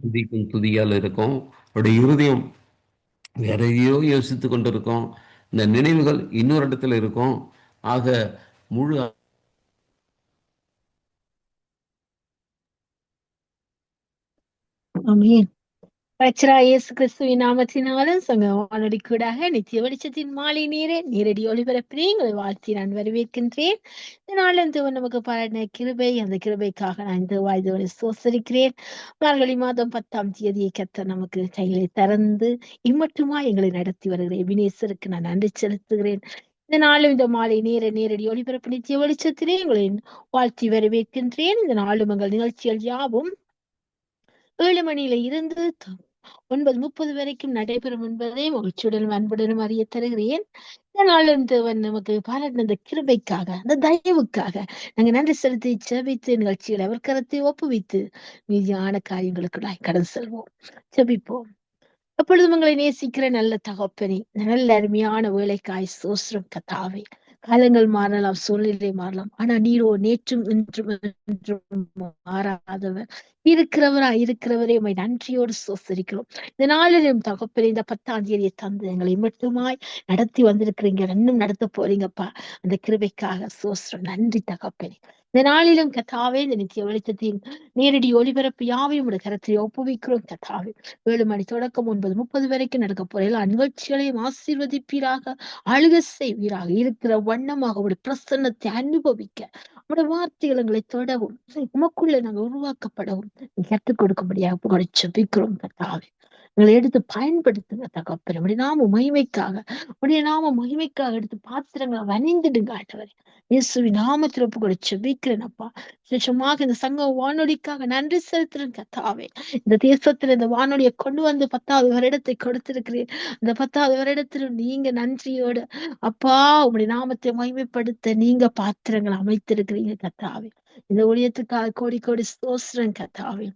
துதிக்கும் துதியால் இருக்கும். அவருடைய இருதயம் வேற எதையோ யோசித்துக் கொண்டிருக்கும். இந்த நினைவுகள் இன்னொரு இடத்துல இருக்கும். ஆக முழு ஆமென். கர்த்தராகிய இயேசு கிறிஸ்துவின் நாமத்தினாலும் சங்க வானொலிக்கூடாக நித்திய வெளிச்சத்தின் மாலை நேரே நேரடி ஒளிபரப்பினே உங்களை வாழ்த்தி நான் வரவேற்கின்றேன். இந்த நாளில் தேவன் நமக்கு பாராட்டின கிருபை, அந்த கிருபைக்காக நான் தேவாய் சோசரிக்கிறேன். மார்கழி மாதம் 10ஆம் தேதியை கர்த்தர் நமக்கு கைகளை திறந்து இம்மட்டுமா எங்களை நடத்தி வருகிற எபினேசருக்கு நான் நன்றி செலுத்துகிறேன். இந்த நாளும் இந்த மாலை நேரடி ஒளிபரப்பு நித்திய வெளிச்சத்திலே உங்களை வாழ்த்தி வரவேற்கின்றேன். இந்த நாளும் எங்கள் நிகழ்ச்சிகள் யாவும் 7 மணியில இருந்து 9:30 வரைக்கும் நடைபெறும் என்பதை மகிழ்ச்சியுடன் அன்புடனும் அறிய தருகிறேன். இந்த நாளும் தேவன் நமக்கு பாராட்டின அந்த கிருபைக்காக, அந்த தயவுக்காக நாங்க நன்றி செலுத்தி ஜெபித்து நிகழ்ச்சிகளை அவர் கரத்தை ஒப்புவித்து மீதியான காரியங்களுக்குள்ளாய் கடந்து செல்வோம். ஜெபிப்போம். எப்பொழுதும் உங்களை நேசிக்கிற நல்ல தகப்பனே, நல்ல அருமையான வேலைக்காய் சோஸ்ரம் கத்தாவே. காலங்கள் மாறலாம், சூழ்நிலை மாறலாம், ஆனா நீரோ நேற்றும் இன்றும் என்றும் மாறாதவர். இருக்கிறவரே உம்மை நன்றியோடு சோசரிக்கிறோம். இந்த நாளிலும் தகப்பனே, இந்த 10ஆம் தேதியை தந்து எங்களை மட்டுமாய் நடத்தி வந்திருக்கிறீங்க, இன்னும் நடத்த போறீங்கப்பா. அந்த கிருபைக்காக சோஸ்ரம் நன்றி தகப்பனே. இந்த நாளிலும் கத்தாவே, இந்த நித்திய வெளிச்சத்தின் நேரடி ஒளிபரப்பு யாவையும் உடைய கரத்தை ஒப்புவிக்கிறோம் கத்தாவே. 7 மணி தொடக்கம் 9:30 வரைக்கும் நடக்க போற எல்லா நிகழ்ச்சிகளையும் ஆசீர்வதிப்பீராக, ஆளுகை செய்வீராக. இருக்கிற வண்ணமாக உடைய பிரசன்னத்தை அனுபவிக்க, உடைய வார்த்தைகள் எங்களை தொடவும், உமக்குள்ள நாங்க உருவாக்கப்படவும் கற்றுக் கொடுக்கும்படியாக உங்களை ஜெபிக்கிறோம் கர்த்தாவே. எங்களை எடுத்து பயன்படுத்துங்க தகப்பனே. உடைய நாம மகிமைக்காக எடுத்து பாத்திரங்களை வணிந்துடுங்க ஆண்டவரே. இயேசுவின் நாமத்தில் ஒப்புக்கொடு ஜெபிக்கிறேன் அப்பா. விசேஷமாக இந்த சங்க வானொலிக்காக நன்றி செலுத்துறேன் கர்த்தாவே. இந்த தேசத்துல இந்த வானொலியை கொண்டு வந்து 10வது வருடத்தை கொடுத்திருக்கிறேன். அந்த 10வது வருடத்துல நீங்க நன்றியோடு அப்பா உங்களுடைய நாமத்தை மகிமைப்படுத்த நீங்க பாத்திரங்களை அமைத்திருக்கிறீங்க கர்த்தாவே. இந்த ஊழியத்துக்காக கோடி கோடி ஸ்தோத்திரம் கர்த்தாவே.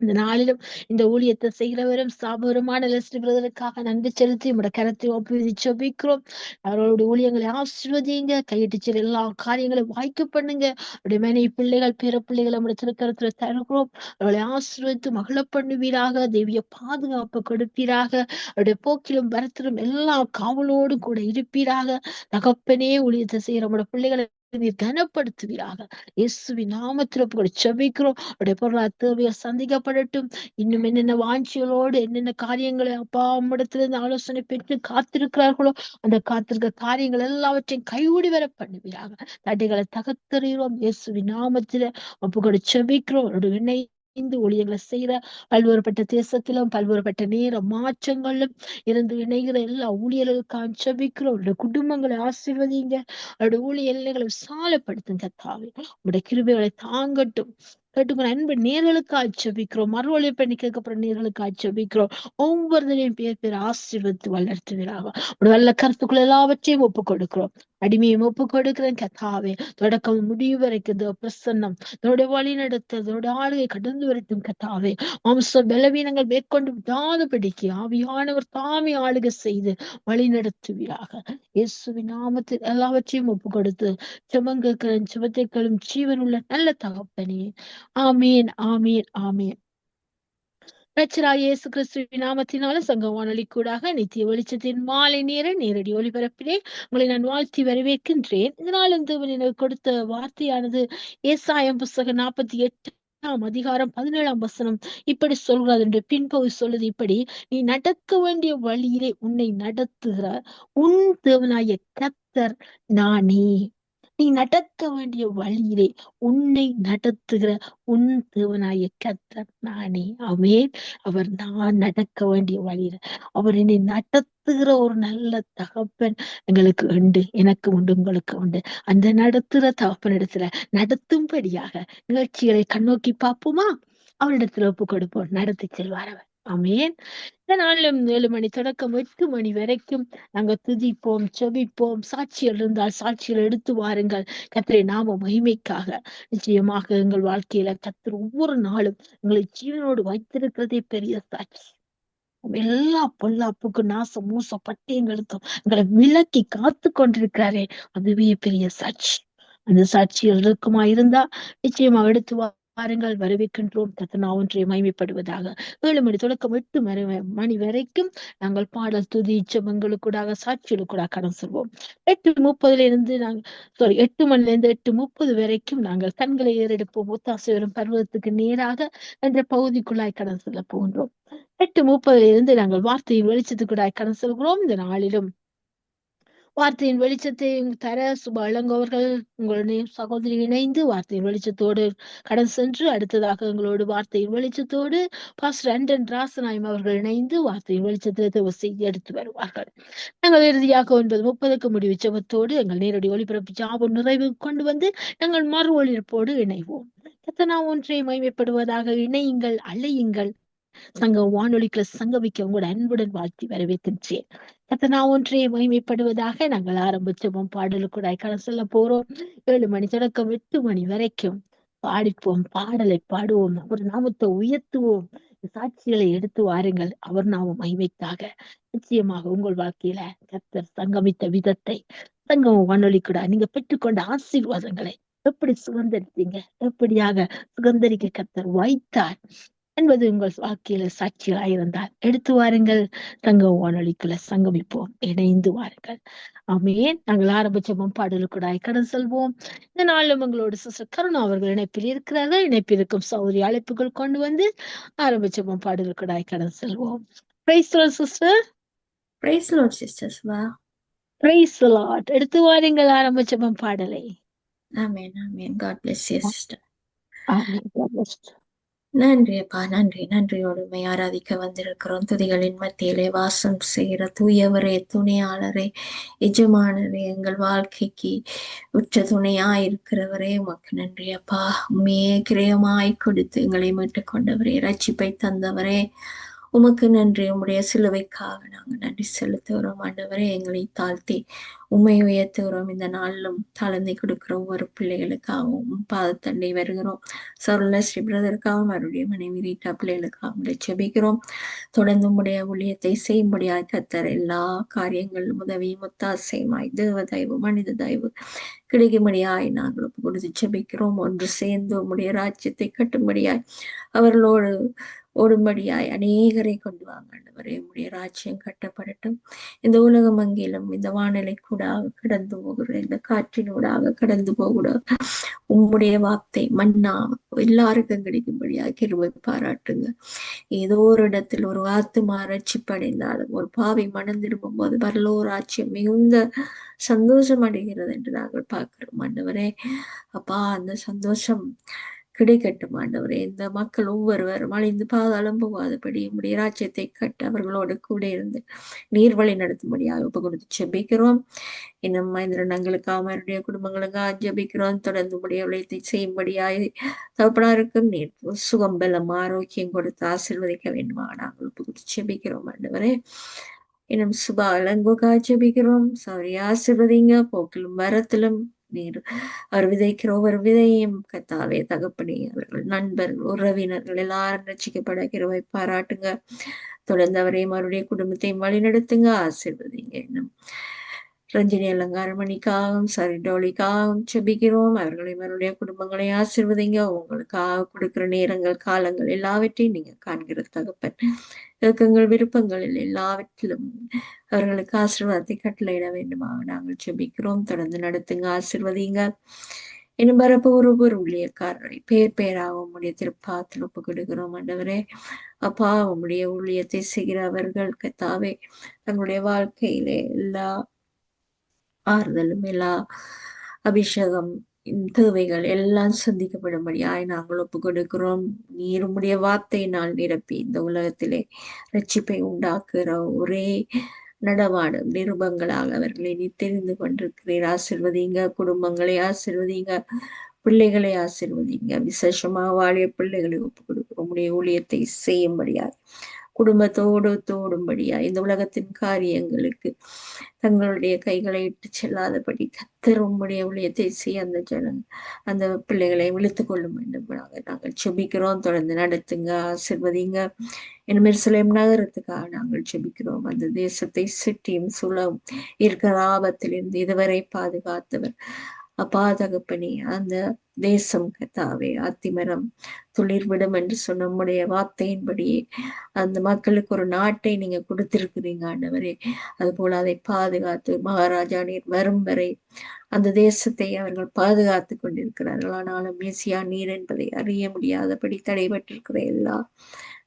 இந்த நாளிலும் இந்த ஊழியத்தை செய்கிறவரும் ஸ்தாபகருமான லெஸ்லி பிரதருக்காக நன்றி செலுத்தி உடைய கரத்தை ஒப்புவித்து ஜெபிக்கிறோம். அவர்களுடைய ஊழியங்களை ஆசீர்வதிங்க, கையிட்டு செல்ல எல்லா காரியங்களையும் வாய்க்கு பண்ணுங்க. அவருடைய மனைவி பிள்ளைகள் பேர பிள்ளைகளை நம்முடைய திருக்கரத்துல தருகிறோம். அவர்களை ஆசீர்வதித்து மகள பண்ணுவீராக, தேவிய பாதுகாப்பு கொடுப்பீராக. அவருடைய போக்கிலும் வரத்திலும் எல்லா காவலோடு கூட இருப்பீராக. தகப்பனே, ஊழியத்தை செய்கிற நம்முடைய பிள்ளைகளை நீர் கனப்படுத்துவீராக. இயேசுவின் நாமத்தில் ஒப்புக்கொடு ஜெபிக்கிறோம். அவருடைய பொருளாதார தேவையை சந்திக்கப்படட்டும். இன்னும் என்னென்ன வாஞ்சிகளோடு என்னென்ன காரியங்களை அப்பா அம்மிடத்திலிருந்து ஆலோசனை பெற்று காத்திருக்கிறார்களோ அந்த காத்திருக்க காரியங்கள் எல்லாவற்றையும் கைகூடி வர பண்ணுவீராக. தடைகளை தகர்த்தறிகிறோம். இயேசுவின் நாமத்தில ஒப்புக்கொடு ஜெபிக்கிறோம். அவருடைய இணைந்து ஊழியர்களை செய்யற பல்வேறுபட்ட தேசத்திலும் பல்வேறுபட்ட நேர மாற்றங்களிலும் இருந்து இணைகிற எல்லா ஊழியர்களுக்காக ஜெபிக்கிறோம். அவருடைய குடும்பங்களை ஆசீர்வதிங்க. அவருடைய ஊழிய எல்லைகளை விசாலப்படுத்துங்க தாவே. உங்களுடைய கிருபைகளை தாங்கட்டும். கேட்டுக்கிற அன்பு நேர்களுக்கு ஆட்சேபிக்கிறோம். மறுவழி பண்ணி கேட்கப்படுற நேர்களுக்கு ஆட்சேபிக்கிறோம். ஒவ்வொருத்தரையும் பேர் ஆசீர்வதித்து வளர்த்துவீராக. ஒரு நல்ல கருத்துக்கள் எல்லாவற்றையும் ஒப்புக் கொடுக்கிறோம். அடிமையும் ஒப்புக் கொடுக்கிறேன் கத்தாவே. தொடக்கம் முடிவு வரைக்கும் பிரசன்னம் அதோட வழி நடத்த அதோட ஆளுகை கடந்து வரட்டும் கத்தாவே. மாம்ச பலவீனங்கள் மேற்கொண்டு விடாதபடிக்கு ஆவியானவர் தாமே ஆளுகை செய்து வழி நடத்துவீராக. இயேசுவின் நாமத்தில் எல்லாவற்றையும் ஒப்பு கொடுத்து ஜெபம் கேட்கிறேன். ஜெபத்தைக்களும் ஜீவன் உள்ள நல்ல தகப்பனே. ஆமீன், ஆமீன், ஆமீன். கர்த்தராகிய இயேசு கிறிஸ்துவின் நாமத்தினால சங்க வானொலி கூடாக நித்திய வெளிச்சத்தின் மாலை நேர நேரடி ஒளிபரப்பிலே உங்களை நான் வாழ்த்தி வரவேற்கின்றேன். இதனால் தேவன் எனக்கு கொடுத்த வார்த்தையானது ஏசாயம் புஸ்தகம் 48ஆம் அதிகாரம் 17ஆம் வசனம் இப்படி சொல்கிறது. என்று பின்பகுதி சொல்லுது இப்படி: நீ நடக்க வேண்டிய வழியிலே உன்னை நடத்துகிற உன் தேவனாய கர்த்தர் நானே. நீ நடக்க வேண்டிய வழியிலே உன்னை நடத்துகிற உன் தேவனாய கர்த்தர் நானே. ஆமென். அவர் நான் நடக்க வேண்டிய வழியில அவர் என்னை நடத்துகிற ஒரு நல்ல தகப்பன் எங்களுக்கு உண்டு. எனக்கு உண்டு, உங்களுக்கு உண்டு. அந்த நடத்துகிற தகப்பனிடத்துல நடத்தும்படியாக நிகழ்ச்சிகளை கண்ணோக்கி பார்ப்போமா? அவரிடத்துல ஒப்பு கொடுப்போம். நடத்தி செல்வார் அவர். ஆமென். இந்த நாளிலும் 7 மணி தொடக்கம் 8 மணி வரைக்கும் நாங்க துதிப்போம், செபிப்போம். சாட்சிகள் இருந்தால் சாட்சிகள் எடுத்து வாருங்கள். கர்த்தரை நாம மகிமைக்காக. நிச்சயமாக எங்கள் வாழ்க்கையில கர்த்தர் ஒவ்வொரு நாளும் எங்களை ஜீவனோடு வைத்திருக்கிறதே பெரிய சாட்சி. எல்லா பொல்லாப்புக்கு நாசம் மூசம் பட்டயங்களுக்கும் எங்களை விலக்கி காத்து கொண்டிருக்கிறாரே, அதுவே பெரிய சாட்சி. அந்த சாட்சிகள் இருக்குமா இருந்தா நிச்சயமா எடுத்து வாருங்கள் வரவேற்கின்றோம். கர்த்தர் ஒன்றை மகிமைப்படுவதாக. 7 மணி தொடக்கம் 8 மணி வரைக்கும் நாங்கள் பாடல் துதி ஜெபங்களுக்கூடாக சாட்சிகளுக்கூடாக கடந்து செல்வோம். 8:30 இருந்து நாங்கள் 8 மணில இருந்து 8:30 வரைக்கும் நாங்கள் கண்களை ஏறெடுப்போம் ஒத்தாசை வரும் பருவத்துக்கு நேராக என்ற பகுதிக்குள்ளாய் கடந்து செல்ல போகின்றோம். 8:30 இருந்து நாங்கள் வார்த்தையின் வெளிச்சத்துக்குள்ளாய் கடந்து செல்கிறோம். இந்த நாளிலும் வார்த்தையின் வெளிச்சத்தை தர சுப இளங்கோவர்கள் உங்களுடைய சகோதரி இணைந்து வார்த்தையின் வெளிச்சத்தோடு கடந்து சென்று அடுத்ததாக எங்களோடு வார்த்தையின் வெளிச்சத்தோடு பாஸ்டர் அண்டன் ராசநாயம் அவர்கள் இணைந்து வார்த்தையின் வெளிச்சத்தை செய்தி எடுத்து வருவார்கள். நாங்கள் இறுதியாக 9:30 முடிவு ஜெபத்தோடு எங்கள் நேரடி ஒளிபரப்பு ஜாபம் நிறைவு கொண்டு வந்து நாங்கள் மறு ஒளிபரப்போடு இணைவோம். கர்த்தர் ஒன்றை மகிமைப்படுவதாக. இணையுங்கள், அழையுங்கள். சங்க வானொலிக்குள்ள சங்கமிக்க உங்களோட அன்புடன் வாழ்த்தி வரவேற்கின்றேன். கர்த்தர் ஒன்றே மகிமைப்படுவதாக. நாங்கள் ஆரம்பிச்சோம் பாடலுக்கூட கடந்து செல்ல போறோம். 7 மணி தொடக்கம் 8 மணி வரைக்கும் பாடிப்போம், பாடலை பாடுவோம், அவர் நாமத்தை உயர்த்துவோம், சாட்சிகளை எடுத்து வாருங்கள் அவர் நாமம் மகிமைக்காக. நிச்சயமாக உங்கள் வாழ்க்கையில கர்த்தர் சங்கமித்த விதத்தை சங்கம் வானொலிக்கூட நீங்க பெற்றுக்கொண்ட ஆசீர்வாதங்களை எப்படி சுதந்திரித்தீங்க, எப்படியாக சுதந்திரிக்க கர்த்தர் வைத்தார் என்பது உங்கள் வாழ்க்கையில சாட்சிகளாக இருந்தால் எடுத்து வாருங்கள். சங்க வானொலிக்குள்ள சங்கமிப்போம், இணைந்து வாருங்கள். ஆமென். நாங்கள் ஆரம்பிச்சோம் பாடலுக்கூட கடந்து செல்வோம். இந்த நாளும் உங்களோட சிஸ்டர் கருணா அவர்கள் இணைப்பில் இருக்கிறார்கள். இணைப்பில் இருக்கும் சௌரிய அழைப்புகள் கொண்டு வந்து ஆரம்பிச்சோம் பாடலுக்கூட கடந்து செல்வோம். Price the lord sister. Praise Lord, sisters. Wow. Price the Lord. எடுத்து வாருங்கள் ஆரம்பிச்சோம் பாடலை. Amen. Amen. God bless you, sister. Amen. God bless you. நன்றி அப்பா, நன்றி. நன்றியோடு உம்மை ஆராதிக்க வந்திருக்கிறோம். துதிகளின் மத்தியிலே வாசம் செய்கிற தூயவரே, துணையாளரே, எஜமானரே, எங்கள் வாழ்க்கைக்கு உற்ற துணையாயிருக்கிறவரே, உமக்கு நன்றி அப்பா. உண்மையே கிரயமாய் கொடுத்து எங்களை மீட்டுக் கொண்டவரே, ரட்சிப்பை தந்தவரே, உமக்கு நன்றி. உம்முடைய சிலுவைக்காக நாங்கள் நன்றி செலுத்துகிறோம் ஆண்டவரே. எங்களை தாழ்த்தி உண்மை உயர்த்துகிறோம். இந்த நாளிலும் தாழ்ந்தை கொடுக்கிற ஒவ்வொரு பிள்ளைகளுக்காகவும் பாதத்தண்டை வருகிறோம். சருளஸ்ரீ பிரதருக்காகவும் அவருடைய மனைவி ரீட்டா பிள்ளைகளுக்காகவும் ஜெபிக்கிறோம். தொடர்ந்து உம்முடைய ஊழியத்தை செய்யும்படியாய் கர்த்தர் எல்லா காரியங்களும் உதவியும் ஒத்தாசையுமாய் தேவ தயவு மனித தயவு கிடைக்கும்படியாய் நாங்கள் ஒப்பு கொடுத்து ஜெபிக்கிறோம். ஒன்று சேர்ந்து உம்முடைய ராஜ்யத்தை கட்டும்படியாய் அவர்களோடு ஓடும்படியாய் அநேகரை கொண்டு வாங்க ஆண்டவரே. உம்முடைய ராஜ்யம் கட்டப்படட்டும். இந்த உலகம் அங்கிலும் இந்த வானிலை கூடாக கடந்து போகிற இந்த காற்றினூடாக கடந்து போகிற உம்முடைய வார்த்தை மன்னா எல்லாருக்கும் கிடைக்கும்படியாக கிருபை பாராட்டுங்க. ஏதோ ஒரு இடத்தில் ஒரு ஆத்துமா ரட்சிப்படைந்தாலும் ஒரு பாவி மனம் திரும்பும் போது பரலோக ராஜ்யம் மிகுந்த சந்தோஷம் அடைகிறது என்று நாங்கள் பார்க்கிறோம் ஆண்டவரே. அப்பா, அந்த சந்தோஷம் கிடைக்கட்டும் ஆண்டவரே. இந்த மக்கள் ஒவ்வொருவரும் அழிந்து பாதாளம் போகாதபடி உம்முடைய ராஜ்யத்தை கட்ட அவர்களோடு கூட இருந்து நீர் வழி நடத்தும்படியாக ஒப்பு கொடுத்து ஜெபிக்கிறோம். இன்னும் மகேந்திரன்களுக்காக அவருடைய குடும்பங்களுக்காக ஜெபிக்கிறோம். தொடர்ந்து உம்முடைய உழைத்தை செய்யும்படியாய் தகப்பனாருக்கும் நீர் சுகம் பலம் ஆரோக்கியம் கொடுத்து ஆசீர்வதிக்க வேண்டுமா நாங்கள் ஒப்பு கொடுத்து ஜெபிக்கிறோம் ஆண்டவரே. இன்னும் சுபா இளங்கோக்கா ஜெபிக்கிறோம். சாரி, ஆசீர்வதிங்க. போக்கிலும் வரத்திலும் நீர் அவர் விதைக்கிற ஒவ்வொரு விதையும் கத்தாவே தகப்பனே, அவர்கள் நண்பர்கள் உறவினர்கள் எல்லாரும் ரட்சிக்கப்பட கிருபை பாராட்டுங்க. தொடர்ந்து அவரையும் அவருடைய குடும்பத்தையும் வழி நடத்துங்க, ஆசீர்வதிங்க. இன்னும் ரஞ்சினி அலங்காரமணிக்காகவும் சரிடோலிக்காகவும் ஜெபிக்கிறோம். அவர்களையும் அவருடைய குடும்பங்களையும் ஆசீர்வதிங்க. உங்களுக்காக கொடுக்கிற நேரங்கள் காலங்கள் எல்லாவற்றையும் நீங்க காண்கிற தகப்பன். இயக்கங்கள் விருப்பங்களில் எல்லாவற்றிலும் அவர்களுக்கு ஆசீர்வாதத்தை கட்டளையிட வேண்டுமா நாங்கள் ஜெபிக்கிறோம். தொடர்ந்து நடத்துங்க, ஆசீர்வதிங்க. இன்னும் பரப்பு ஒரு ஊழியக்காரரை பேர் பேராக உம்முடைய திருப்பாத்தில் ஒப்பு கொடுக்கிறோம் ஆண்டவரே. அப்பா, உம்முடைய ஊழியத்தை செய்கிற அவர்கள் கத்தாவே தங்களுடைய வாழ்க்கையிலே எல்லா ஆறுதலும் எல்லா அபிஷேகம் தேவைகள் எல்லாம் சந்திக்கப்படும்படியாய் நாங்கள் ஒப்பு கொடுக்கிறோம். நீர் உம்முடைய வார்த்தையினால் நிரப்பி இந்த உலகத்திலே ரட்சிப்பை உண்டாக்குகிற ஒரே நடமாடும் நிருபங்களாக அவர்களை நீ தெரிந்து கொண்டிருக்கிறீர். ஆசீர்வதிங்க. குடும்பங்களை ஆசீர்வதிங்க, பிள்ளைகளை ஆசீர்வதிங்க. விசேஷமாக வாழிய பிள்ளைகளை ஒப்பு கொடுக்கிறோம். உம்முடைய ஊழியத்தை செய்யும்படியாய் குடும்பத்தோடு தோடும்படியா இந்த உலகத்தின் காரியங்களுக்கு தங்களுடைய கைகளை இட்டு செல்லாதபடி கர்த்தர் உம்முடைய ஊழியத்தை செய்ய அந்த பிள்ளைகளை விழித்துக் கொள்ளும் வேண்டும் நாங்கள் ஜெபிக்கிறோம். தொடர்ந்து நடத்துங்க, ஆசீர்வதிங்க. இன்னும் எருசலேம் நகரத்துக்காக நாங்கள் ஜெபிக்கிறோம். அந்த தேசத்தை சுற்றியும் சுழவும் இருக்கிற ஆபத்திலிருந்து இதுவரை பாதுகாத்தவர் அப்பா தகப்பனே, அந்த தேசம் கத்தாவே அத்திமரம் துளிர்விடும் என்று சொன்ன நம்முடைய வார்த்தையின்படியே அந்த மக்களுக்கு ஒரு நாட்டை நீங்க கொடுத்திருக்கிறீங்க ஆண்டவரே. அது போல அதை பாதுகாத்து மகாராஜா நீர் வரும் வரை அந்த தேசத்தை அவர்கள் பாதுகாத்து கொண்டிருக்கிறார்கள். ஆனாலும் மேசியா நீர் என்பதை அறிய முடியாதபடி தடைபட்டிருக்கிற எல்லா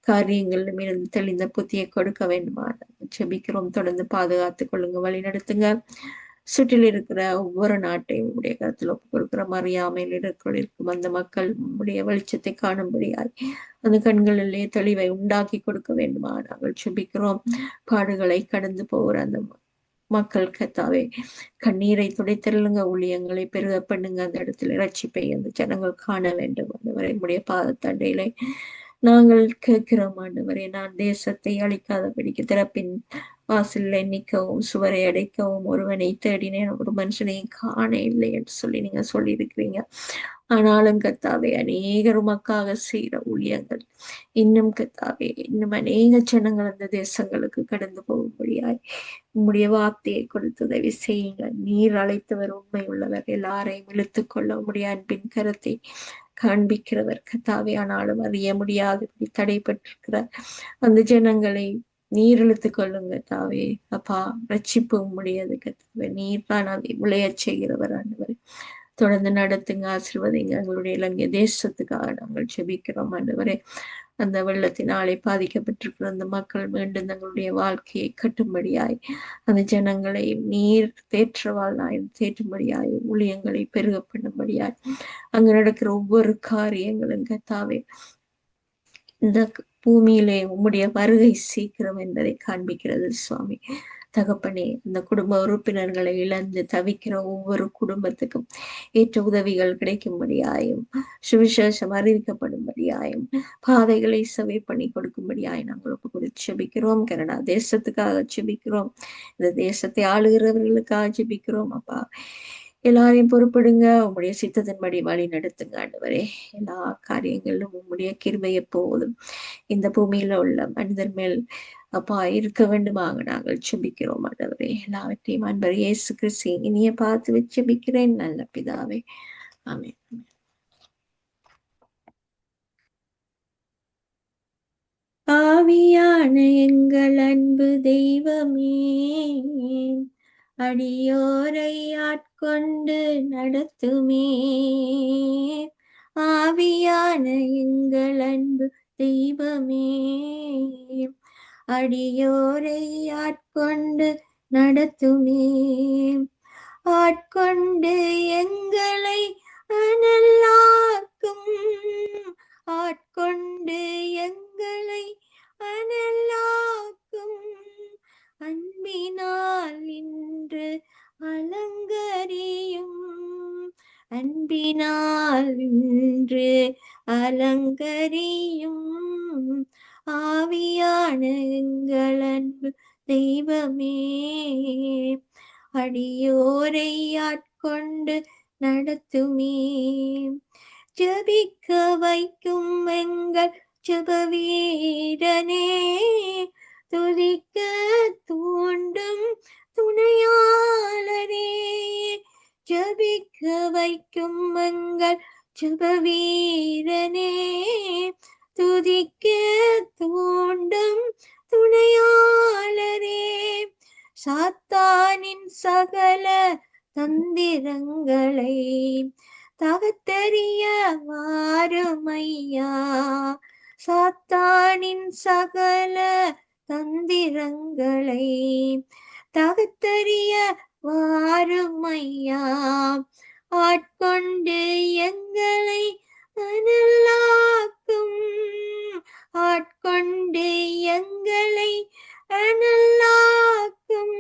காரியங்களிலும் இருந்து தெளிந்த புத்தியை கொடுக்க வேண்டுமா செபிக்கிறோம். தொடர்ந்து பாதுகாத்துக் கொள்ளுங்க, வழி நடத்துங்க. சுற்றில் இருக்கிற ஒவ்வொரு நாட்டையும் உடைய கருத்தில் ஒப்பு கொடுக்கிற அறியாமையில் இருக்கும் அந்த மக்கள் உடைய வெளிச்சத்தை காணும்படியாய் அந்த கண்களிலே தெளிவை உண்டாக்கி கொடுக்க வேண்டுமா நாங்கள் செபிக்கிறோம். பாடுகளை கடந்து போகிற அந்த மக்கள் கத்தாவே கண்ணீரை துடைத்தருளுங்க, ஊழியங்களை பெருக பண்ணுங்க. அந்த இடத்துல ரட்சிப்பை அந்த ஜனங்கள் காண வேண்டும். அந்த வரை உடைய பாதத்தண்டையிலே நாங்கள் கேட்கிறோம் ஆண்டவரே. நான் தேசத்தை அழிக்காதபடிக்கு திறப்பின் வாசலை நிற்கவும் சுவரை அடைக்கவும் ஒருவனை தேடினேன், ஒரு மனுஷனையும் காண இல்லை என்று சொல்லி நீங்க சொல்லி இருக்கிறீங்க. ஆனாலும் கத்தாவே அநேகர் உமக்காக செய்கிற ஊழியங்கள் இன்னும் கத்தாவே இன்னும் அநேக ஜனங்கள் அந்த தேசங்களுக்கு கடந்து போகும்படியாய் உம்முடைய வார்த்தையை கொடுத்து உதவி செய்யுங்க. நீர் அழைத்தவர் உண்மை உள்ளவர், எல்லாரையும் இழுத்துக் கொள்ள உம்முடைய அன்பின் கரத்தை காண்பிக்கிறவர் கத்தாவே. ஆனாலும் அறிய முடியாது தடைப்பட்டிருக்கிற அந்த ஜனங்களை நீர் இழுத்துக் கொள்ளுங்க தாவே. அப்பா ரட்சிப்பு முடியாது கத்தாவே, நீர் தான் அதை விளையச் செய்கிறவர் ஆண்டவர். தொடர்ந்து நடத்துங்க, ஆசீர்வதிங்க. எங்களுடைய இலங்கை தேசத்துக்காக நாங்கள் செபிக்கிறோம் ஆண்டவரே. அந்த வெள்ளத்தினாலே பாதிக்கப்பட்டிருக்கிற அந்த மக்கள் மீண்டும் தங்களுடைய வாழ்க்கையை கட்டும்படியாய் அந்த ஜனங்களை நீர் தேற்றவாழ்நாய் தேற்றும்படியாய் ஊழியங்களை பெருக பண்ணும்படியாய் அங்கு நடக்கிற ஒவ்வொரு காரியங்களும் கத்தாவே இந்த பூமியிலே உம்முடைய வருகை சீக்கிரம் என்பதை காண்பிக்கிறது சுவாமி. தகப்பனே, இந்த குடும்ப உறுப்பினர்களை இழந்து தவிக்கிற ஒவ்வொரு குடும்பத்துக்கும் ஏற்ற உதவிகள் கிடைக்கும்படியாயும் சுவிசேஷம் அறிவிக்கப்படும்படியாயும் பாதைகளை சவை பண்ணி கொடுக்கும்படியாய் நாங்கள் ஒப்பு செபிக்கிறோம். கனடா தேசத்துக்காக செபிக்கிறோம். இந்த தேசத்தை ஆளுகிறவர்களுக்காக செபிக்கிறோம். அப்பா எல்லாரையும் பொறுப்படுங்க, உம்முடைய சித்தத்தின்படி வழி நடத்துங்க ஆண்டவரே. எல்லா காரியங்களிலும் உம்முடைய கிருபை எப்போதும் இந்த பூமியில உள்ள மனிதர் மேல் அப்பா இருக்க வேண்டுமாக நாங்கள் செபிக்கிறோம் ஆண்டவரே. எல்லாவற்றையும் அன்பர் இயேசு கிறிஸ்து இனிய பார்த்து வச்சு செபிக்கிறேன் நல்ல பிதாவே, ஆமென். ஆவியான எங்கள் அன்பு தெய்வமே, அடியோரை ஆட்கொண்டு நடத்துமே. ஆவியான எங்கள் அன்பு தெய்வமே, அடியோரை ஆட்கொண்டு நடத்துமே. ஆட்கொண்டு எங்களை அனலாக்கும், ஆட்கொண்டு எங்களை அனலாக்கும். அன்பினால் இன்று அலங்கரியும், அன்பினால் இன்று அலங்கரியும். ஆவியான எங்கள் அன்பு தெய்வமே, அடியோரை ஆட்கொண்டு நடத்துமே. ஜபிக்க வைக்கும் எங்கள் ஜப வீரனே, துதிக்க தூண்டும் துணையாளரே. ஜபிக்க வைக்கும் எங்கள் ஜப வீரனே, துதிக்க தூண்டும் துணையாளரே. சாத்தானின் சகல தந்திரங்களை தகத்தெறிய வாருமையா. சாத்தானின் சகல தந்திரங்களை தகத்தெறிய வாருமையா. ஆட்கொண்டு எங்களை அனலாக்கும், ஆட்கொண்டு எங்களை அனலாக்கும்.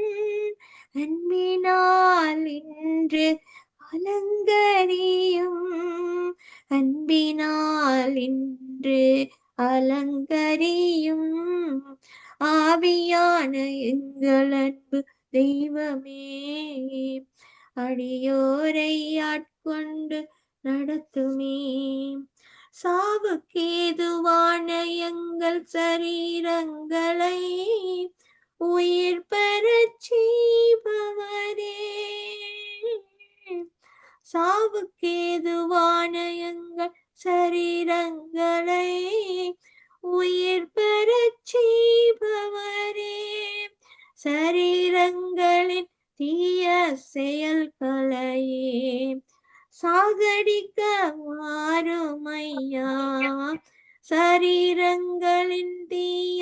அன்பினால் இன்று அலங்கரியும், அன்பினால் இன்று அலங்கரியும். ஆவியான எங்கள் அன்பு தெய்வமே, அடியோரை ஆட்கொண்டு நடத்துமே. சாவுக்கேதுவான எங்கள் சரீரங்களை உயிர் பெறச் செய்பவரே. சாவுக்கேதுவான சரீரங்களின் தீய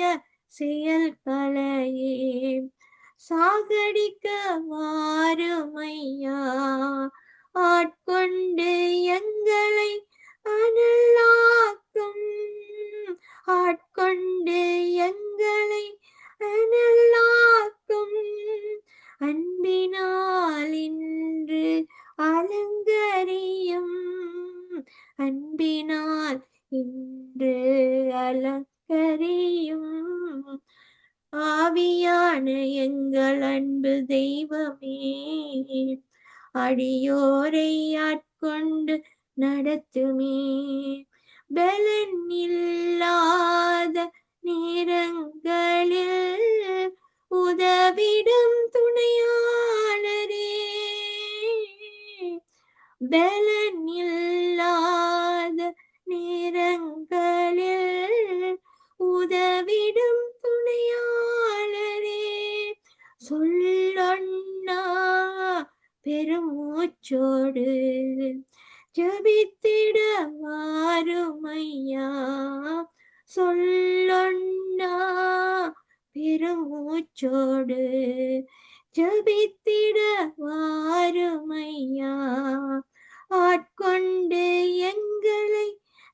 செயல்களையே சாகடிக்க வாருமையா. ஆட்கொண்டு எங்களை அனலாக்கும், ஆட்கொண்டு எங்களை அனலாக்கும். அன்பினால் இன்று அலங்கரியும், அன்பினால் இன்று அலங்கரியும். ஆவியான எங்கள் அன்பு தெய்வமே, அடியோரை ஆட்கொண்டு நடத்துமே. பலன் இல்லாத நேரங்களில் உதவிடும் துணையாளரே, பலன் இல்லாத நேரங்களில் உதவிடும் துணையாளரே. சொல்லொண்ணா பெருமூச்சோடு ஜபித்திட வாருமையா. சொல்லொண்ணா பெருமூச்சோடு ஜபித்திட வாருமையா. ஆட்கொண்டு எங்களை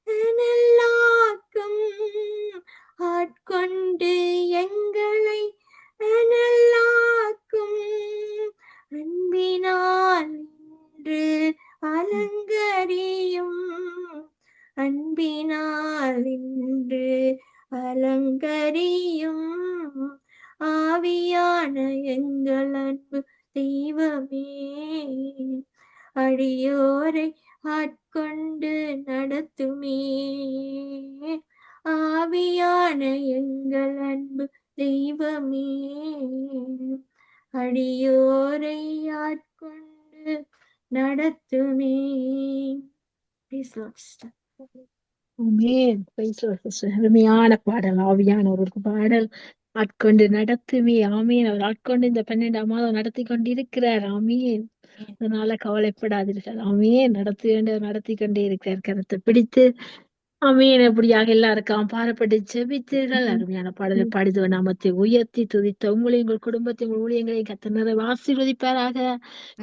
அனலாக்கும், ஆட்கொண்டு எங்களை அனலாக்கும். அன்பினால் இன்று அலங்கரியும், அன்பினால் இன்று அலங்கரியும். ஆவியான எங்கள் அன்பு தெய்வமே, அடியோரை ஆட்கொண்டு நடத்துமே. ஆவியான எங்கள் அன்பு தெய்வமே, அடியோரை ஆட்கொண்டு நடத்துமே. ஆமென். Praise the Lord, sister. அருமையான பாடல், ஆவியான ஒரு பாடல். ஆட்கொண்டு நடத்துமே. ஆமீன். அவர் ஆட்கொண்டு இந்த 12ஆம் மாதம் நடத்தி கொண்டிருக்கிறார். ஆமீன். அதனால கவலைப்படாதீர்கள். ஆமீன். நடத்தி கொண்டே இருக்கிறார். கருத்தை பிடித்து ஆமீன். எப்படியாக எல்லாருக்கும் பாரப்பட்டு ஜெபித்தீர்கள். அருமையான பாடலை பாடித நாமத்தை உயர்த்தி துதித்த உங்களை, உங்கள் குடும்பத்தை, உங்கள் ஊழியங்களை கர்த்தர் நிறைய ஆசீர்வதிப்பாராக.